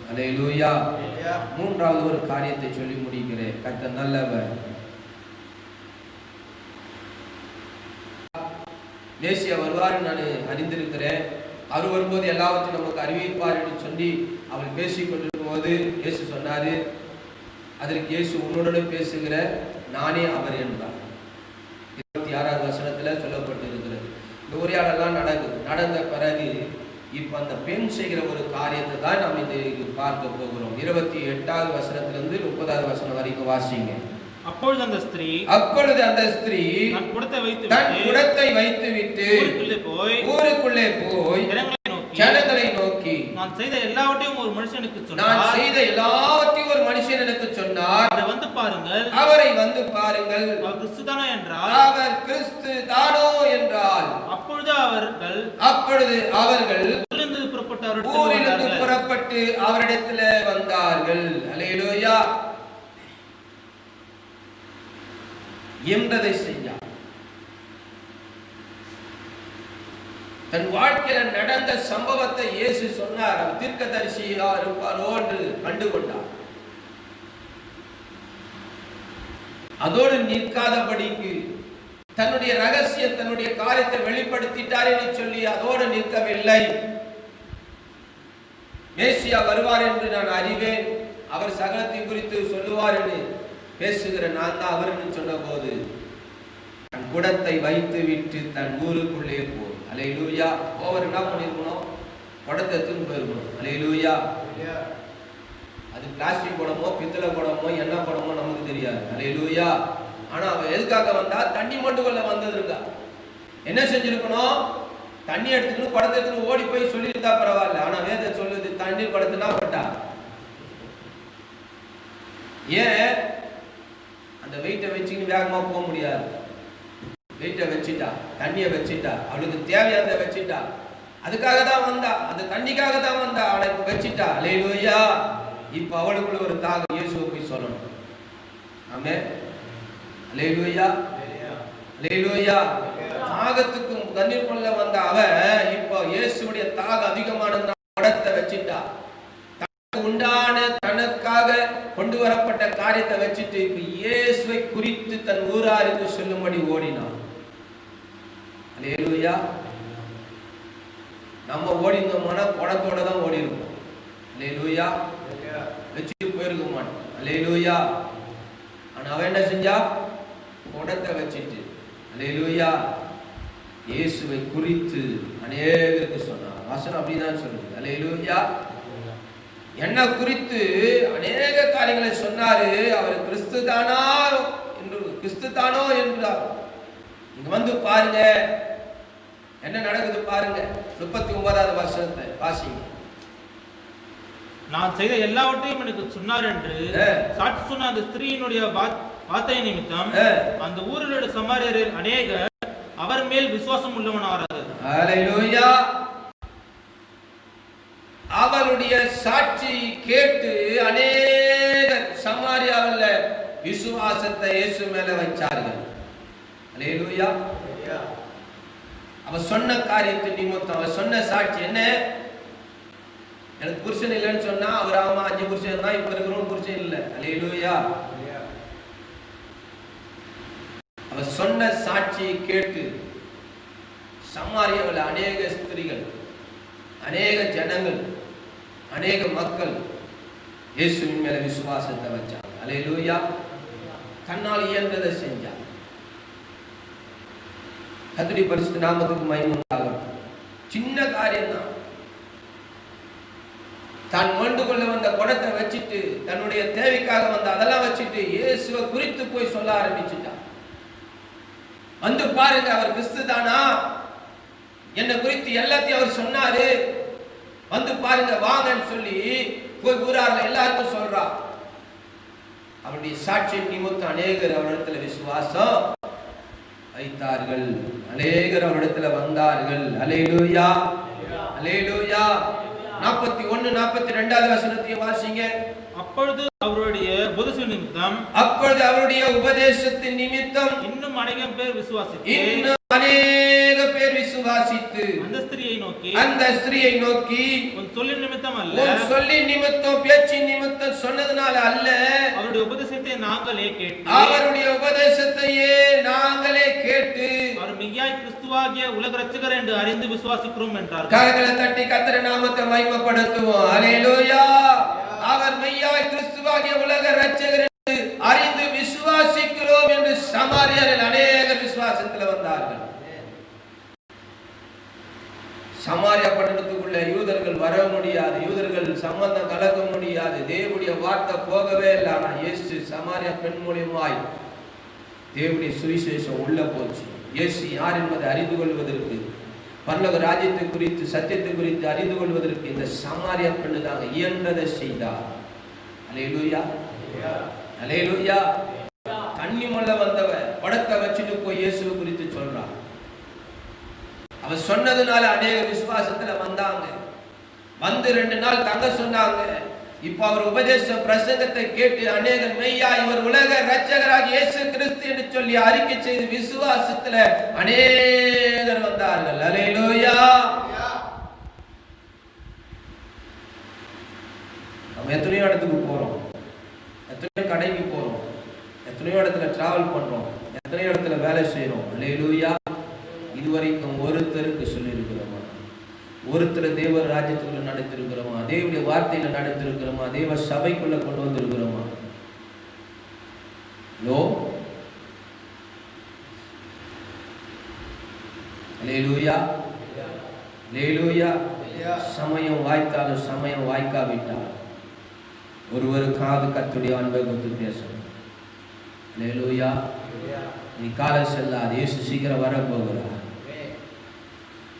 அல்லேலூயா. மூன்றாவது ஒரு காரியத்தை சொல்லி முடிக்கிறேன். கர்த்தர் நல்லவர். மேசியா வருவார் நான் அறிந்திருக்கிறேன். அவர் வரும்போது எல்லாவற்றையும் நமக்கு அறிவிப்பார் என்று சொல்லி அவர் பேசிக் கொண்டிருக்கும் போது இயேசு சொன்னாரு, அதற்கு இயேசு உன்னோடு பேசுகிற நானே அவர் என்றார். 26வது வசனத்துல சொல்லப்பட்டிருக்கிறது. இந்த உரையாடலாம் நடந்த பிறகு இப்ப அந்த பெண் செய்கிற ஒரு காரியத்தை தான் நம்ம இதை பார்க்க போகிறோம். 28வது வசனத்திலிருந்து 30வது வசனம் வரைக்கும் வாசிங்க. அப்பொழுது அந்த ஸ்திரீ தன் குடத்தை வைத்துவிட்டு ஊருக்குள்ளே போய் ஜனங்களை நோக்கி நான் செய்த எல்லாவற்றையும் ஒரு மனுஷனுக்கு சொன்னார். அவரை வந்து பாருங்கள். அவர் கிறிஸ்து தானோ என்றால் அப்பொழுது அவர்கள் ஊரிலிருந்து புறப்பட்டு அவரிடத்தில் வந்தார்கள். அல்லேலூயா. என்றதை செஞ்சார். தன் வாழ்க்கையில் நடந்த சம்பவத்தை இயேசு சொன்னார். அவர் தீர்க்கதரிசியா இருப்பாரோ என்று கண்டுகொண்டார். அதோடு நிற்காதபடிக்கு தன்னுடைய ரகசியம் தன்னுடைய காரியத்தை வெளிப்படுத்திட்டார் என்று சொல்லி அதோடு நிற்கவில்லை. மேசியா வருவார் என்று நான் அறிவேன், அவர் சகலத்தை குறித்து சொல்லுவார் என்று பேசுகிற நான் தான் அவர் சொன்ன போது தன் குடத்தை வைத்து விட்டு தன் ஊருக்குள்ளே போ. அல்லேலூயா. ஓவர் என்ன பண்ணிருக்கணும்? குடத்தை எடுத்துன்னு போயிருக்கணும். அல்லேலூயா. அது பிளாஸ்டிக் குடமோ பித்தளை குடமோ என்ன குடமோ நமக்கு தெரியாது. அல்லேலூயா. ஆனா அவன் எதுக்காக வந்தா? தண்ணி மட்டும் கொள்ள வந்ததுங்க. என்ன செஞ்சிருக்கணும்? தண்ணி எடுத்துக்கணும், குடத்தை எடுத்துன்னு ஓடி போய் சொல்லியிருந்தா பரவாயில்ல. ஆனா வேதம் சொல்லுது தண்ணீர் குடத்துனா போட்டா. ஏன்? அந்த வெயிட்டை வச்சுக்கின்னு வேகமா போக முடியாது. வெயிட்டை வச்சுட்டா, தண்ணியை வச்சுட்டா, அவளுக்கு தேவையானதை வச்சுட்டா. அதுக்காக தான் வந்தா, அந்த தண்ணிக்காக தான் வந்தா. அவளை இப்ப வச்சுட்டா. அல்லேலூயா. இப்ப அவளுக்குள்ள ஒரு தாகம் இயேசுவை போய் சொல்லணும். ஆமென். அல்லேலூயா, அல்லேலூயா. தாகத்துக்கும் தண்ணீர் கொள்ள வந்த அவ இப்ப இயேசுடைய தாகம் அதிகமான குடத்தை வச்சுட்டா. உண்டான தனக்காக கொண்டு வரப்பட்ட காரியத்தை வச்சுட்டு இப்ப இயேசுவை குறித்து தன் ஊராருக்கு சொல்லும்படி ஓடினான். அல்லேலூயா. நம்ம ஓடினோம்னா குடத்தோட தான் ஓடி இருப்போம். அல்லேலூயா. வச்சுட்டு போயிருக்க மாட்டோம். அல்லேலூயா. ஆனா அவன் என்ன செஞ்சா? குடத்தை வச்சுட்டு அல்லேலூயா இயேசுவை குறித்து அநேகருக்கு சொன்னான். வசனம் அப்படிதான் சொல்லுது. அல்லேலூயா. என்ன குறித்து அநேக காரியங்களை சொன்னாரு. அவர் கிறிஸ்து தானோ என்றார். இங்க வந்து பாருங்க என்ன நடக்குது பாருங்க. 39வது வசனத்தை வாசிங்க. நான் செய்த எல்லாவற்றையும் எனக்கு சொன்னார் என்று சாட்சி சொன்ன அந்த ஸ்திரீயினுடைய வார்த்தை நிமித்தம் அந்த ஊரில் உள்ள சமாரியரில் அநேகர் அவர் மேல் விசுவாசம் உள்ளவனாகிறார்கள். அல்லேலூயா. அவளுடைய சாட்சி கேட்டு அநேகர் சமாரியாவில் விசுவாசத்தை இயேசு மேல வச்சார்கள். அல்லேலூயா. அவ சொன்ன காரியத்தை நிமித்தம் அவ சொன்ன சாட்சி என்ன? எனக்கு புருஷன் இல்லைன்னு சொன்னா அவர் ஆமா 5 புருஷன் தான், இப்ப இருக்கிறவங்க புருஷன் இல்லை. அல்லேலூயா. அவ சொன்ன சாட்சியை கேட்டு சமாரியாவில் அநேக ஸ்திரீகள், அநேக ஜனங்கள், அநேக மக்கள் இயேசுவின் மேல விசுவாசத்தை வச்சாங்க. அல்லேலூயா. கண்ணால் இயன்றதை செஞ்சாங்க. கர்த்தருடைய பரிசுத்த நாமத்துக்கு மகிமை உண்டாகட்டும். சின்ன காரியம் தான். தான் மொண்டு கொள்ள வந்த குடத்தை வச்சுட்டு தன்னுடைய தேவைக்காக வந்த அதெல்லாம் வச்சுட்டு இயேசுவை குறித்து போய் சொல்ல ஆரம்பிச்சுட்டான். வந்து பாருங்க அவர் கிறிஸ்து தானா, என்னை குறித்து எல்லாத்தையும் அவர் சொன்னாரு, வந்து பாருங்க வாங்கன்னு சொல்லி போய் ஊரார்ல எல்லாருக்கும் சொல்றா. அவருடைய சாட்சியின் நிமித்தம் அநேகர் அவரிடத்துல விசுவாசம் வைத்தார்கள். அநேகர் அவரிடத்துல வந்தார்கள். அல்லேலூயா, அல்லேலூயா. 41 42வது வசனத்தையும் வாசிங்க. அப்பொழுது அவருடைய உபதேசத்தின் நிமித்தம் இன்னும் அநேகம் பேர் விசுவாசித்து அந்த ஸ்திரியை நோக்கி உன் சொல்லின் நிமித்தம் அல்ல, நிமித்தம் பேச்சின் நிமித்தம் சொன்னதுனால அல்ல, அவருடைய உபதேசத்தையே நாங்களே கேட்டு அவர் மெய்யாய் கிறிஸ்துவாகிய உலக இரட்சகர் என்று அறிந்து விசுவாசிக்கிறோம் என்றார். கரங்களை தட்டி கர்த்தருடைய நாமத்தை மகிமைப்படுத்துவோம். அல்லேலூயா. அவர் மெய்யாய் கிறிஸ்துவாகிய உலக இரட்சகர் என்று அறிந்து விசுவாசிக்கிறோம் என்று சமாரியரில் அநேகர் விசுவாசத்தில் வந்தார்கள். சமாரியா பட்டணத்துக்குள்ள யூதர்கள் வர முடியாது, யூதர்கள் சம்பந்தம் கலக்க முடியாது, தேவனுடைய வார்த்தை போகவே இல்லை. ஆனா இயேசு சமாரியா பெண் மூலியமாய் தேவனுடைய சுவிசேஷம் உள்ள போச்சு. இயேசு யார் என்பதை அறிந்து கொள்வதற்கு, பரலோக ராஜ்யத்தை குறித்து சத்தியத்தை குறித்து அறிந்து கொள்வதற்கு இந்த சமாரியா பெண்ணு தாங்க இயன்றதை செய்தார். அல்லேலூயா, அல்லேலூயா. தண்ணி மொள்ள வந்தவ படத்தை வச்சுட்டு போய் இயேசுவை குறித்து சொல்றான். அவன் சொன்னதுனால அநேக விசுவாசத்துல வந்தாங்க. வந்து 2 நாள் தங்க சொன்னாங்க. இப்ப அவர் உபதேச பிரசங்கத்தை கேட்டு அநேகர் மெய்யா இவர் உலக இரட்சகராகிய இயேசு கிறிஸ்து என்று சொல்லி அறிக்கை செய்து விசுவாசத்துல அநேகர் வந்தார்கள். அல்லேலூயா. நம்ம எத்தனையோ இடத்துக்கு போறோம், எத்தனையோ கடைக்கு போறோம், எத்தனையோ இடத்துல டிராவல் பண்றோம், எத்தனையோ இடத்துல வேலை செய்யறோம். அல்லேலூயா. இதுவரைக்கும் ஒருத்தருக்கு சொல்லியிருக்கிறோமா? ஒருத்தர் தேவ ராஜ்யத்துக்குள்ள நடத்திருக்கிறோமா? தேவனுடைய வார்த்தையில நடத்திருக்கிறோமா? தேவ சபைக்குள்ள கொண்டு வந்திருக்கிறோமா? அல்லேலூயா, அல்லேலூயா. சமயம் வாய்த்தாலும் சமயம் வாய்க்காவிட்டால் ஒருவருக்காவது கர்த்தருடைய அன்பை குறித்து பேசணும். அல்லேலூயா. நீ காலம் செல்லாது, இயேசு சீக்கிரம் வரப்போகிறார்.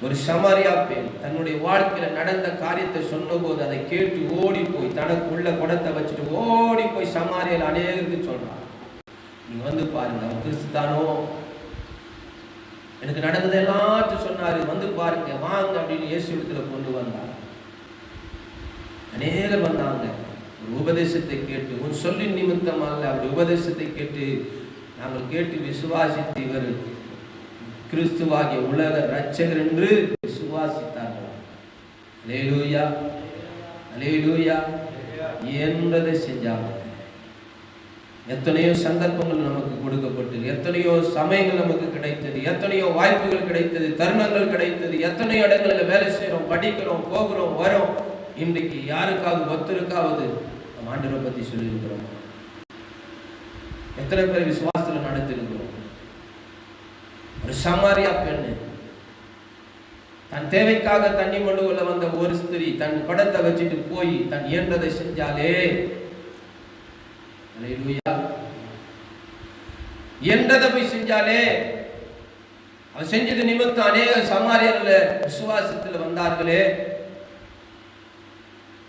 ஒரு சமாரியா பெண் தன்னுடைய வாழ்க்கையில நடந்த காரியத்தை சொன்னபோது அதை கேட்டு ஓடி போய் தனக்குள்ள குடத்தை வச்சுட்டு ஓடி போய் சமாரியால் அநேகருக்கு சொல்றான், நீங்க வந்து பாருங்க, அவன் கிறிஸ்துதானோ, எனக்கு நடந்தது எல்லாத்தையும் சொன்னாரு, வந்து பாருங்க வாங்க அப்படின்னு இயேசு இடத்துல கொண்டு வந்தார். அநேகர் வந்தாங்க. ஒரு உபதேசத்தை கேட்டு, உன் சொல்லின் நிமித்தம் அல்ல, அவருடைய உபதேசத்தை கேட்டு நாங்கள் கேட்டு விசுவாசித்து இவர் கிறிஸ்துவாகிய உலக இரட்சகர் என்று விசுவாசித்தார்கள். அல்லேலூயா, அல்லேலூயா. என்பதை செஞ்சாங்க. எத்தனையோ சந்தர்ப்பங்கள் நமக்கு கொடுக்கப்பட்டது, எத்தனையோ சமயங்கள் நமக்கு கிடைத்தது, எத்தனையோ வாய்ப்புகள் கிடைத்தது, தருணங்கள் கிடைத்தது, எத்தனையோ இடங்களில் வேலை செய்யறோம், படிக்கிறோம், போகிறோம், வரோம். இன்றைக்கு யாருக்காவது ஒருத்தருக்காவது நம்ம ஆண்டவரை பத்தி சொல்லியிருக்கிறோம்? எத்தனை பேர் விசுவாசத்தில் நடத்திருக்கிறோம்? ஒரு சமாரியா பெண்ணு தன் தேவைக்காக தண்ணி கொண்டு கொள்ள வந்த ஒரு ஸ்திரீ தன் குடத்தை வச்சுட்டு போய் தன் இயன்றதை செஞ்சாலே, இயன்றதை போய் செஞ்சாலே, அவன் செஞ்சது நிமித்தம் அநேக சமாரியர்ல விசுவாசத்தில் வந்தார்களே,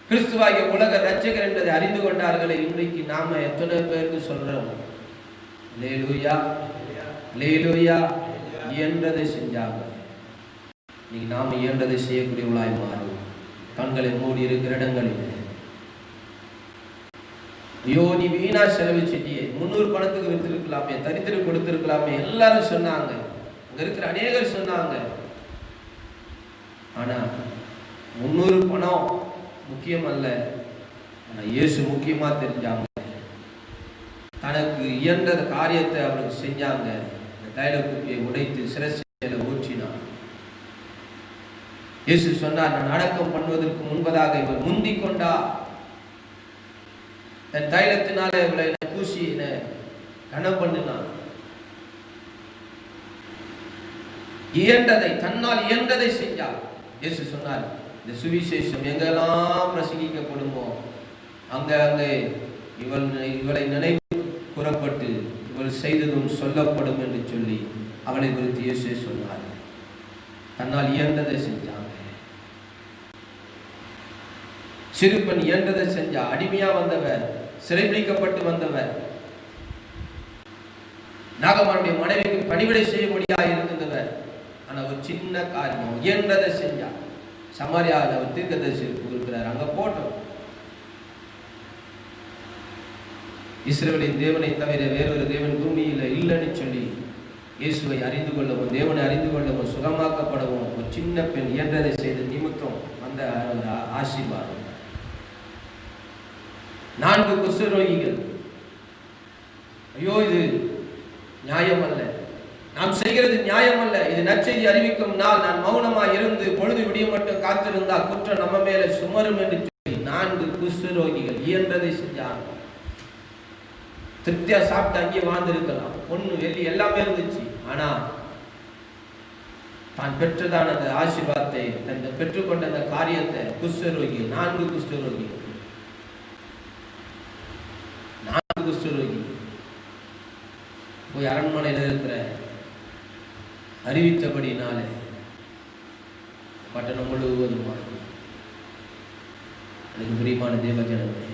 கிறிஸ்துவாகிய உலக இரட்சகர் என்பதை அறிந்து கொண்டார்களே. இன்றைக்கு நாம எத்தனை பேருக்கு சொல்றோம்? அல்லேலூயா, அல்லேலூயா. இயன்றதை செஞ்சாங்க. நீங்க நாம இயன்றதை செய்யக்கூடியவளாய் மாறும். கண்களை மூடி இருக்கிற இடங்களில், ஐயோ நீ வீணா செலவிச்சிட்டியே, 300 பணத்துக்கு வித்திருக்கலாமே, தரித்திரு கொடுத்திருக்கலாமே, எல்லாரும் சொன்னாங்க, அங்க இருக்கிற அநேகர் சொன்னாங்க. ஆனா 300 பணம் முக்கியம் அல்ல, ஆனா இயேசு முக்கியமா தெரிஞ்சாங்க. தனக்கு இயன்ற காரியத்தை அவருக்கு செஞ்சாங்க. தைல குப்பியை உடைத்து சிரசில ஊற்றினார். இயேசு சொன்னார், நான் அடக்கம் பண்ணுவதற்கு முன்பதாக இவர் முந்திக் கொண்டா, தன் தைலத்தினால இவளை பூசி கனம் பண்ணினார். இயன்றதை, தன்னால் இயன்றதை செஞ்சார். இயேசு சொன்னார், இந்த சுவிசேஷம் எங்கெல்லாம் பிரசங்கிக்கப்படுமோ அங்கே அங்கே இவளை நினைவு கூறப்பட்டு இவள் செய்ததும் சொல்லப்படும் என்று சொல்லி அவளை குறித்து இயேசு சொன்னார். தன்னால் இயன்றதை செஞ்சாங்க. சிறுபெண் இயன்றதை செஞ்சா. அடிமையா வந்தவர், சிறைபிடிக்கப்பட்டு வந்தவர், நாகமானுடைய மனைவிக்கு பணிவிடை செய்ய முடியாது இருந்தவர். ஆனா ஒரு சின்ன காரியம் இயன்றதை செஞ்சா. சமாரியாவில் அவர் தீர்க்கதரிசி இருக்கிறார், அங்க போட்டோம். இஸ்ரவேலின் தேவனை தவிர வேறொரு தேவன் பூமியில் இல்லைன்னு சொல்லி இயேசுவை அறிந்து கொள்ளவும், தேவனை அறிந்து கொள்ளவும், சுகமாக்கப்படவும் ஒரு சின்ன பெண் இயன்றதை செய்த நிமித்தம் அந்த ஆசீர்வாதம். 4 குஷ்டரோகிகள், ஐயோ இது நியாயம் அல்ல, நாம் செய்கிறது நியாயம் அல்ல, இது நற்செய்தி அறிவிக்கும் நாள், நான் மௌனமாக இருந்து பொழுது விடிய மட்டும் காத்திருந்தால் குற்றம் நம்ம மேல சுமரும் என்று சொல்லி 4 குஷ்டரோகிகள் இயன்றதை செஞ்சாங்க. திருப்தியா சாப்பிட்டு அங்கே வாழ்ந்திருக்கலாம், பொண்ணு வெள்ளி எல்லாமே இருந்துச்சு. ஆனா தான் பெற்றதான அந்த ஆசீர்வாதத்தை, தன் பெற்றுக்கொண்ட அந்த காரியத்தை குஷ்டரோகிகள், 4 குஷ்டரோகிகள், 4 குஷ்டரோகிகள் போய் அரண்மனையில் இருக்கிற அறிவித்தபடினாலே பட்டணம் முழுவதும் எனக்கு பிரியமான தேவஜனமே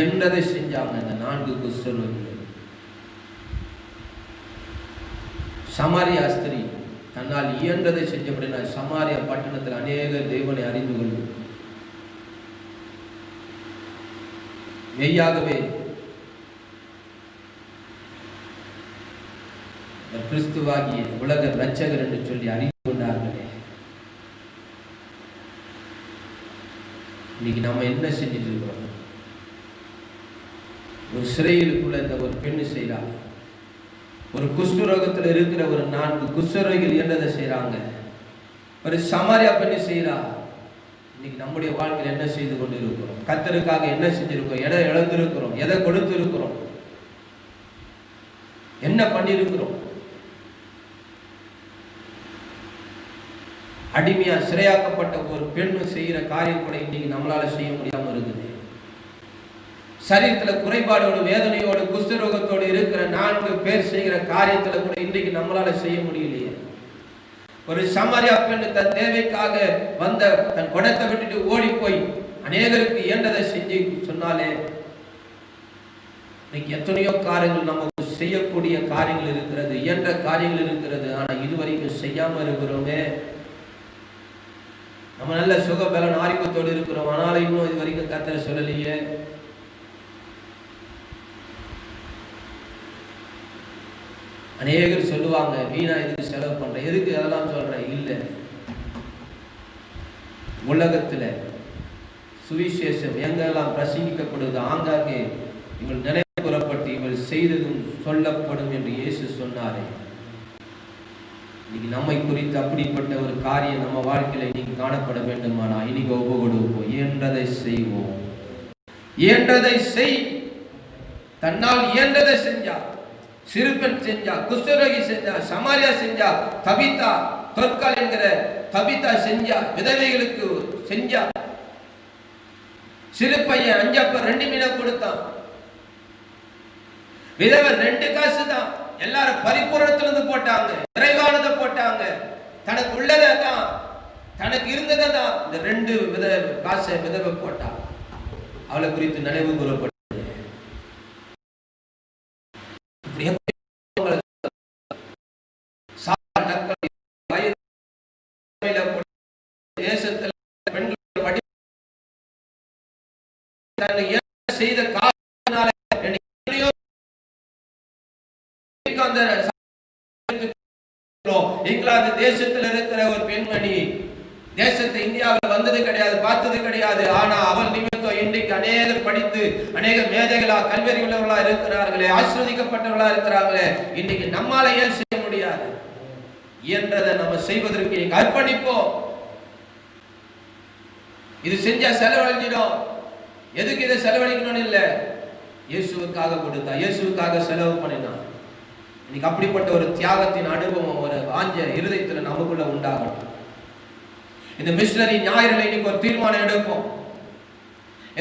என்றதை செஞ்சாங்க அந்த 4 குஷ்டரோகிகள். சமாரியா ஸ்திரீ தன்னால் இயன்றதை செஞ்சபடினா சமாரியா பட்டணத்தில் அநேக தேவனை அறிந்து கொள்ளும். மெய்யாகவே கிறிஸ்துவாகிய உலக இரட்சகர் என்று சொல்லி அறிந்து கொண்டார்களே. இன்னைக்கு நம்ம என்ன செஞ்சுட்டு இருக்கிறோம்? ஒரு சிறையிலுக்குள்ள இந்த ஒரு பெண்ணு செய்யறாங்க, ஒரு குஷ்டரோகத்தில் இருக்கிற ஒரு 4 குஷ்டரோகிகள் என்றதை செய்யறாங்க, ஒரு சமாரியா பெண்ணு செய்யறா. இன்னைக்கு நம்முடைய வாழ்க்கையில் என்ன செய்து கொண்டு இருக்கிறோம்? கர்த்தருக்காக என்ன செஞ்சிருக்கிறோம்? எதை இழந்திருக்கிறோம்? எதை கொடுத்து இருக்கிறோம்? என்ன பண்ணியிருக்கிறோம்? அடிமையா சிறையாக்கப்பட்ட ஒரு பெண்ணு செய்கிற காரியம் கூட இன்னைக்கு நம்மளால செய்ய முடியாம இருக்குது. சரீரத்துல குறைபாடோடு, வேதனையோடு, குஷ்டரோகத்தோடு இருக்கிற 4 பேர் செய்கிற காரியத்துல கூட இன்றைக்கு நம்மளால செய்ய முடியலையே. ஒரு சமாரியா பெண் தன் தேவைக்காக வந்த தன் குடத்தை விட்டுட்டு ஓடி போய் அநேகருக்கு இயன்றதை செஞ்சு சொன்னாலே, இன்னைக்கு எத்தனையோ காரியங்கள் நம்ம செய்யக்கூடிய காரியங்கள் இருக்கிறது, இயன்ற காரியங்கள் இருக்கிறது. ஆனா இதுவரைக்கும் செய்யாம இருக்கிறோமே. நம்ம நல்ல சுக பலன் ஆரோக்கியத்தோடு இருக்கிறோம், ஆனாலும் இன்னும் இது வரைக்கும் கர்த்தர் சொல்லலையே. அநேகர் சொல்லுவாங்க, வீணா எதுக்கு செலவு பண்ற, எதுக்கு அதெல்லாம் சொல்ற. இல்லை, உலகத்துல சுவிசேஷம் எங்கெல்லாம் பிரசங்கிக்கப்படுது ஆங்காங்கே இவள் நினைவு கூறப்பட்டு இவள் செய்ததும் சொல்லப்படும் என்று இயேசு சொன்னாரே. இன்னைக்கு நம்மை குறித்து அப்படிப்பட்ட ஒரு காரியம் நம்ம வாழ்க்கையில இன்னைக்கு காணப்பட வேண்டுமானா இன்னைக்கு ஒப்பு கொடுப்போம். இயன்றதை செய்வோம், இயன்றதை செய். தன்னால் இயன்றதை செஞ்சா, சிறுபெண் செஞ்சா, குஷ்டரோகி செஞ்சா, சமாரியா செஞ்சா, தபித்தா, தொற்கால் என்கிற தபித்தா செஞ்சா, விதவைகளுக்கு செஞ்சா. சிறு பையன் 5 அப்ப 2 மீனை கொடுத்தான். விதவை 2 காசு தான். எல்லாரும் பரிபூரணத்திலிருந்து போட்டாங்க, நிறைவானதை போட்டாங்க. தனக்கு உள்ளதை தான், தனக்கு இருந்ததை தான் இந்த 2 காசை விதவை போட்டா. அவளை குறித்து நினைவு கூறப்பட்டது. தேசத்தில் பெண்கள் செய்த காரணத்தினால இங்கிலாந்து தேசத்தில் இருக்கிற ஒரு பெண்மணி தேசத்தை இந்தியாவில் வந்தது கிடையாது, பார்த்தது கிடையாது. ஆனா அவள் நிமித்தம் இன்றைக்கு அநேகர் படித்து அநேக மேதைகளா, கல்வி உள்ளவர்களா இருக்கிறார்களே, ஆசிர்வதிக்கப்பட்டவர்களா இருக்கிறார்களே. இன்னைக்கு நம்மால ஏன் செய்ய முடியாது? என்றதை நம்ம செய்வதற்கு நீங்க அர்ப்பணிப்போம். இது செஞ்சா செலவழிஞ்சிடும். எதுக்கு இதை செலவழிக்கணும்னு இல்லை, இயேசுவுக்காக கொடுத்தா, இயேசுவுக்காக செலவு பண்ணினான். இன்னைக்கு அப்படிப்பட்ட ஒரு தியாகத்தின் அனுபவம் ஒரு வாஞ்ச இருதயத்துல நமக்குள்ள உண்டாகட்டும். இந்த மிஷனரி ஞாயிறுல இன்னைக்கு ஒரு தீர்மானம் எடுப்போம்.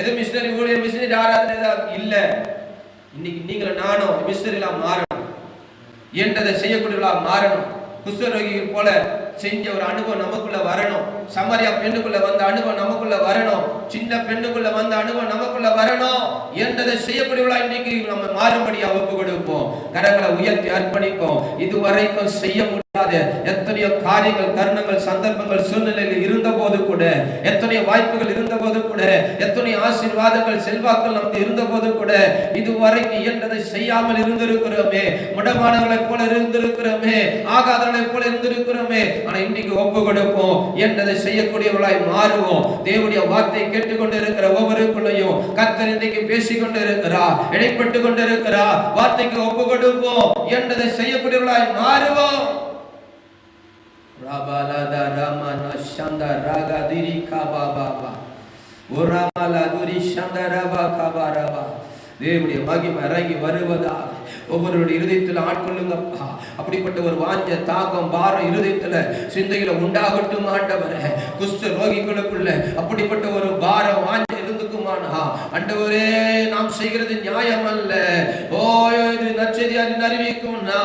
எது மிஷனரி ஊழியர், மிஷனரி ஆராதனை இல்ல. இன்னைக்கு நீங்களும் நானும் மிஷனரிகளா மாறணும், என்றதை செய்யக்கூடியவர்களா மாறணும். குஷ்டரோகிகள் போல செஞ்ச ஒரு அனுபவம் நமக்குள்ள வரணும். சமரியா பெண்ணுக்குள்ள வந்த அனுபவம் நமக்குள்ள வரணும். சின்ன பெண்ணுக்குள்ள வந்த அனுபவம் நமக்குள்ள வரணும் என்றதை செய்யக்கூடியவளா இன்னைக்கு நம்ம மாறுபடியா ஒப்பு கொடுப்போம். கரங்களை உயர்த்தி அர்ப்பணிப்போம். இதுவரைக்கும் செய்ய முடியாத எத்தனையோ காரியங்கள், தருணங்கள், சந்தர்ப்பங்கள், சூழ்நிலையில் இருந்த போது கூட, எத்தனையோ வாய்ப்புகள் இருந்த போது கூட, எத்தனையோ ஆசீர்வாதங்கள், செல்வாக்கள் நமக்கு இருந்த போது கூட இதுவரைக்கும் இயன்றதை செய்யாமல் இருந்திருக்கிறோமே, முடமானவர்களை போல இருந்திருக்கிறோமே, ஆகாதவர்களை போல இருந்திருக்கிறோமே. ஆனா இன்னைக்கு ஒப்பு கொடுப்போம், என்றதை செய்யக்கூடியவர்களாய் மாறுவோம். தேவனுடைய வார்த்தை கேட்டுக்கொண்டு இருக்கிற ஒவ்வொருக்குள்ளையும் கர்த்தர் இன்றைக்கு பேசிக்கொண்டு இருக்கிறார், இடைப்பட்டு கொண்டு இருக்கிறார். வார்த்தைக்கு ஒப்பு கொடுப்போம், என்றதை செய்யக்கூடியவர்களாய் மாறுவோம். Rabalada Ramana Shanda Raga Diri Kababa Uramala Duri Shanda Raba Kabaraba. தேவனுடைய மகிமை இறங்கி வருவதாக ஒவ்வொருடைய இருதயத்தில் ஆட்கொள்ளுங்கப்பா. அப்படிப்பட்ட ஒரு வாஞ்ச தாக்கம் பாரம் இருதயத்தில் சிந்தையில உண்டாகட்டும் ஆண்டவரே. குஷ்ட ரோகிகளுக்குள்ள அப்படிப்பட்ட ஒரு பாரம் வாஞ்ச இருந்துக்குமானா ஆண்டவரே, நாம் செய்கிறது நியாயம் அல்ல, ஓ இது நற்செய்தி அறிவிக்கும்னா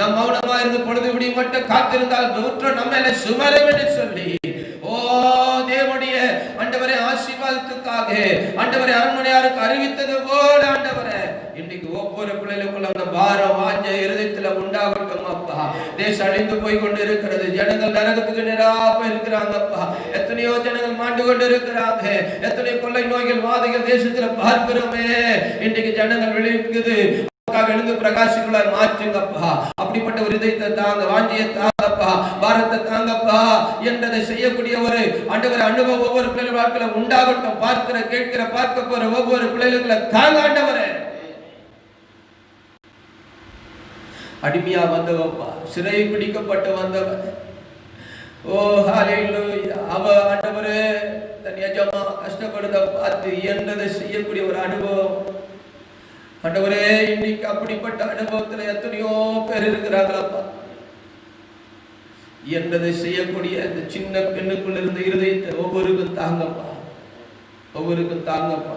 நாம் மௌனமா இருந்து பொழுது விடி மட்டும் காத்திருந்தால் நூற்று நம்ம சுமரம் என்று சொல்லி, ஓ தேவனுடைய ஆண்டவரே ஆசீர்வாதத்துக்காக ஆண்டவரே அரண்மனையாருக்கு அறிவித்தது போல ஆண்டவரே இன்னைக்கு ஒவ்வொரு பிள்ளைகளுக்குள்ள அந்த பாரம் வாஞ்ச இருதயத்துல உண்டாகட்டும் அப்பா. தேசம் அழிந்து போய் கொண்டு இருக்கிறது, ஜனங்கள் நரகத்துக்கு நேராக இருக்கிறாங்கப்பா. எத்தனையோ ஜனங்கள் மாண்டு கொண்டு இருக்கிறாங்க, எத்தனையோ கொள்ளை நோய்கள் வாதைகள் தேசத்துல பார்க்கிறோமே. இன்னைக்கு ஜனங்கள் விழிக்குது, எழுந்து பிரகாசிகளாய் மாற்றுங்கப்பா. அப்படிப்பட்ட ஒரு இதயத்தை தாங்க, வாஞ்சியை தாங்கப்பா, பாரத்தை தாங்கப்பா என்றதை செய்யக்கூடிய ஒரு ஆண்டவர் அனுபவம் ஒவ்வொரு பிள்ளைகள் வாழ்க்கையில உண்டாகட்டும். பார்க்கிற, கேட்கிற, பார்க்க போற ஒவ்வொரு பிள்ளைகளை தாங்க ஆண்டவரே. அடிமையா வந்தவப்பா, சிறை பிடிக்கப்பட்டு வந்தவன், ஓ ஹல்லேலூயா, அவ ஆண்டவரே தன் எஜமா கஷ்டப்படுத பார்த்து என்றதை செய்யக்கூடிய ஒரு அனுபவம் ஆண்டவரே. இன்னைக்கு அப்படிப்பட்ட அனுபவத்துல எத்தனையோ பேர் இருக்கிறாங்களப்பா. என்றதை செய்யக்கூடிய அந்த சின்ன பெண்ணுக்குள்ள இருந்த இருதயத்தை ஒவ்வொருக்கும் தாங்கப்பா, ஒவ்வொருக்கும் தாங்கப்பா,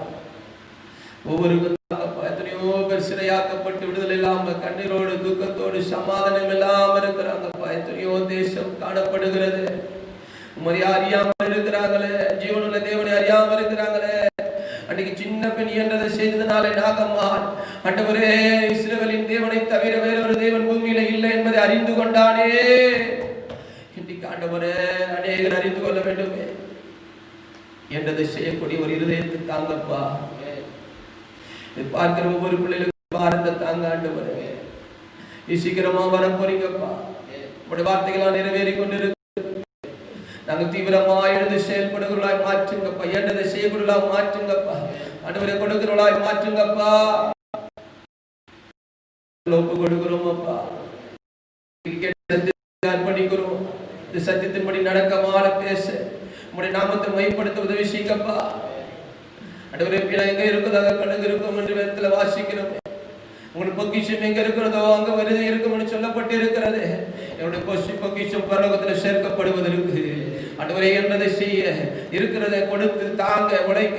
ஒவ்வொருக்கும் தாங்கப்பா. எத்தனையோ பேர் சிறையாக்கப்பட்டு விடுதலை இல்லாம கண்ணீரோடு துக்கத்தோடு சமாதானம் இல்லாம இருக்கிறாங்கப்பா. எத்தனையோ தேசம் காணப்படுகிறது, உம்மை அறியாமல் இருக்கிறாங்களே, ஜீவனுள்ள தேவனை அறியாமல் இருக்கிறாங்களே. அன்னைக்கு சின்ன பெண் என்றதை செய்ததனாலே நாகம்மான் ஆண்டவரே இஸ்ரவேலின் தேவனை தவிர வேறொரு தேவன் பூமியில இல்லை என்பதை அறிந்து கொண்டானே. இன்னைக்கு ஆண்டவரே அநேகர் அறிந்து கொள்ள வேண்டுமே என்றதை செய்யக்கூடிய ஒரு இருதயத்தை தாங்கப்பா. பார்க்கிற ஒவ்வொரு பிள்ளைகளுக்கும் பாரத்தை தாங்க ஆண்டவரே. சீக்கிரமா வர போறீங்கப்பா, உங்களுடைய வார்த்தைகளால் நிறைவேறி கொண்டிருக்கு. நாங்கள் தீவிரமா எழுந்து செயல்படுகிறவர்களாய் மாற்றுங்கப்பா, என்றதை செய்யக்கூடியவர்களாய் மாற்றுங்கப்பா, ஆண்டவரை கொடுக்கிறவர்களாய் மாற்றுங்கப்பா. ஒப்பு கொடுக்கிறோம் அப்பா, அர்ப்பணிக்கிறோம். இந்த சத்தியத்தின்படி நடக்க, வாழ, பேச, உங்களுடைய நாமத்தை மையப்படுத்த உதவி செய்யுங்கப்பா. ஆண்டவரே எங்க இருக்குதாக கணக்கு இருக்கும் என்று வேதத்துல வாசிக்கிறோம். உங்களுக்கு பொக்கிஷம் எங்க இருக்கிறதோ அங்க வருது இருக்கும்னு சொல்லப்பட்டு இருக்கிறது. என்னுடைய பொக்கிஷம் பரலோகத்தில் சேர்க்கப்படுவதற்கு ஆண்டவரே என்றதை செய்ய, இருக்கிறதை கொடுத்து தாங்க, உழைக்க,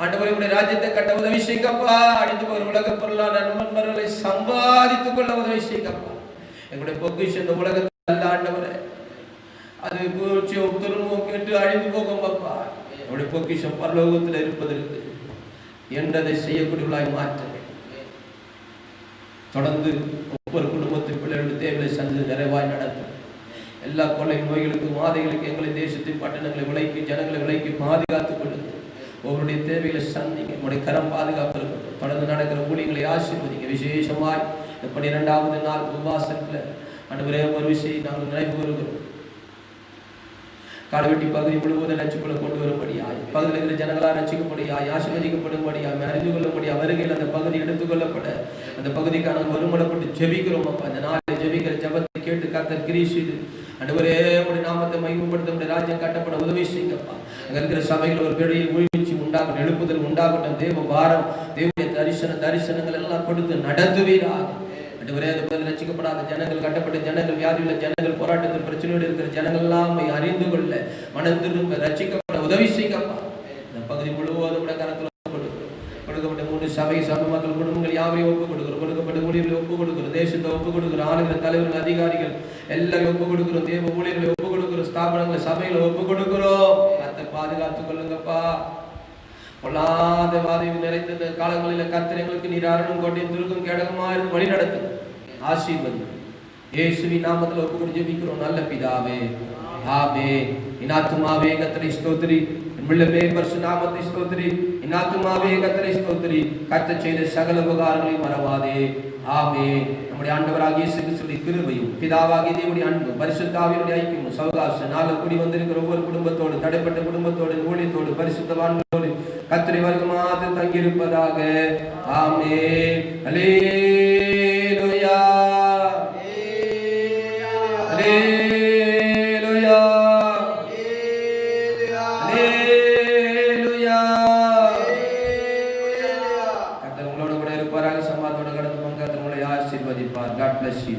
ஆண்டவரே உடைய ராஜ்யத்தை கட்ட உதவி செய்யப்பா. அடித்து போகிற உலக பொருளான நண்பர்களை சம்பாதித்துக் கொள்ள உதவி செய்யப்பா. எங்களுடைய பொக்கிஷம் இந்த உலகத்தில் அல்ல ஆண்டவரே, அது திரும்பவும் கேட்டு அழிந்து போகும் அப்பா. என்னுடைய பொக்கிஷம் பரலோகத்தில் இருப்பதற்கு என்றதை செய்யக்கூடியவர்களாய் மாற்ற தொடர்ந்து ஒவ்வொரு குடும்பத்தின் பிள்ளைகளுடைய தேவையை சந்தி நிறைவாய் நடத்தும். எல்லா கொள்ளை நோய்களுக்கும் வாதைகளுக்கு எங்களை தேசத்தின் பட்டணங்களை விலைக்கு, ஜனங்களை விலைக்கு பாதுகாத்துக் கொள்ளுங்க. ஒவ்வொருடைய தேவைகளை சந்திங்க, உங்களுடைய கரம் பாதுகாப்பு இருக்கட்டும். தொடர்ந்து நடக்கிற ஊழியர்களை ஆசீர்வதிங்க. விசேஷமாய் இந்த 12வது நாள் உபவாசத்தில் ஆண்டவரே ஒரு விஷயம் நாங்கள் நினைவு கூறுகிறோம். காடுவெட்டி பகுதி முழுவதும் ரட்சிப்புகளை கொண்டு வரும்படியாய், பகுதியில் இருக்கிற ஜனங்களாக ரட்சிக்கப்படியாய், ஆசீர்வதிக்கப்படும்படியாய், அறிந்து கொள்ளும்படியாய், வருகையில் அந்த பகுதி எடுத்துக்கொள்ளப்பட அந்த பகுதிக்கான வருமானப்பட்டு ஜெபிக்கிறோம் அப்பா. அந்த நாளில் ஜெபிக்கிற ஜபத்தை கேட்டு கர்த்தர் கிரியை செய்து ஆண்டவரே உடைய நாமத்தை மகிமைப்படுத்த உடைய ராஜ்யம் கட்டப்பட உதவி செய்யுங்கப்பா. அங்கே இருக்கிற சபைகள் ஒரு பெரிய வீழ்ச்சி உண்டாகட்டும், எழுப்புதல் உண்டாகட்டும். தேவ பாரம், தேவனுடைய தரிசனங்கள் எல்லாம் கொடுத்து நடத்துவீராக. ரட்சிக்கப்படாத ஜனங்கள், கட்டப்பட்ட ஜனங்கள், வியாதியுள்ள ஜனங்கள், போராட்டத்தில் பிரச்சனையோடு இருக்கிற ஜனங்கள் எல்லாம் அறிந்து கொள்ள, மனம் திரும்ப, ரட்சிக்கப்பட உதவி செய்யப்பா. இந்த பகுதி முழுவதும் கரத்தில் கொடுக்கப்பட்ட 3 சபை மக்கள் குடும்பங்கள் யாவரையும் ஒப்பு கொடுக்கிறோம். கொடுக்கப்பட்ட ஊழியர்களை ஒப்பு கொடுக்கிறோம். தேசத்தை ஒப்பு கொடுக்கிறோம். ஆளுகிற தலைவர்கள், அதிகாரிகள் எல்லாரையும் ஒப்பு கொடுக்கிறோம். தேவ ஊழியர்களை ஒப்பு கொடுக்கிறோம். ஸ்தாபனங்களை சபையில் ஒப்பு கொடுக்கிறோம். கர்த்தர் பாதுகாத்துக் கொள்ளுங்கப்பா. பொல்லாத வாதைவு நிறைந்த காலங்களில் கர்த்தர் எங்களுக்கு நீர் அருளும் கொண்டையும் துருக்கும் கேடகமாக இருந்து வழி நடத்தும். ஆசீர்வதியும் இயேசுவின் நாமத்தில் ஒப்பு கொடுத்து ஜெபிக்கிறோம் நல்ல பிதாவே. ஆமென். என் ஆத்துமாவே கர்த்தரை ஸ்தோத்திரி, என் உள்ளமே பரிசுத்த நாமத்தை ஸ்தோத்திரி. என் ஆத்துமாவே கர்த்தரை ஸ்தோத்திரி, கர்த்தர் செய்த சகல உபகாரங்களையும் மறவாதே. ஆமென். நம்முடைய ஆண்டவராகிய இயேசு கிறிஸ்துவின் கிருபையும் பிதாவாகிய தேவனுடைய அன்பும் பரிசுத்த ஆவியினுடைய ஐக்கியமும் சகவாசம் நாள கூடி வந்திருக்கிற ஒவ்வொரு குடும்பத்தோடு, தடைப்பட்ட குடும்பத்தோடு, ஊழியத்தோடு, பரிசுத்தவான்களோடு கர்த்தரை வர்க்கமாக தங்கியிருப்பதாக. ஆமென். அல்லேலூயா, அல்லேலூயா, அல்லேலூயா. கர்த்தர் உங்களோடு கூட இருப்பாராக. சமாதானத்தோடு கடந்து போங்க. கர்த்தர் உங்களை ஆசீர்வதிப்பார். God bless you.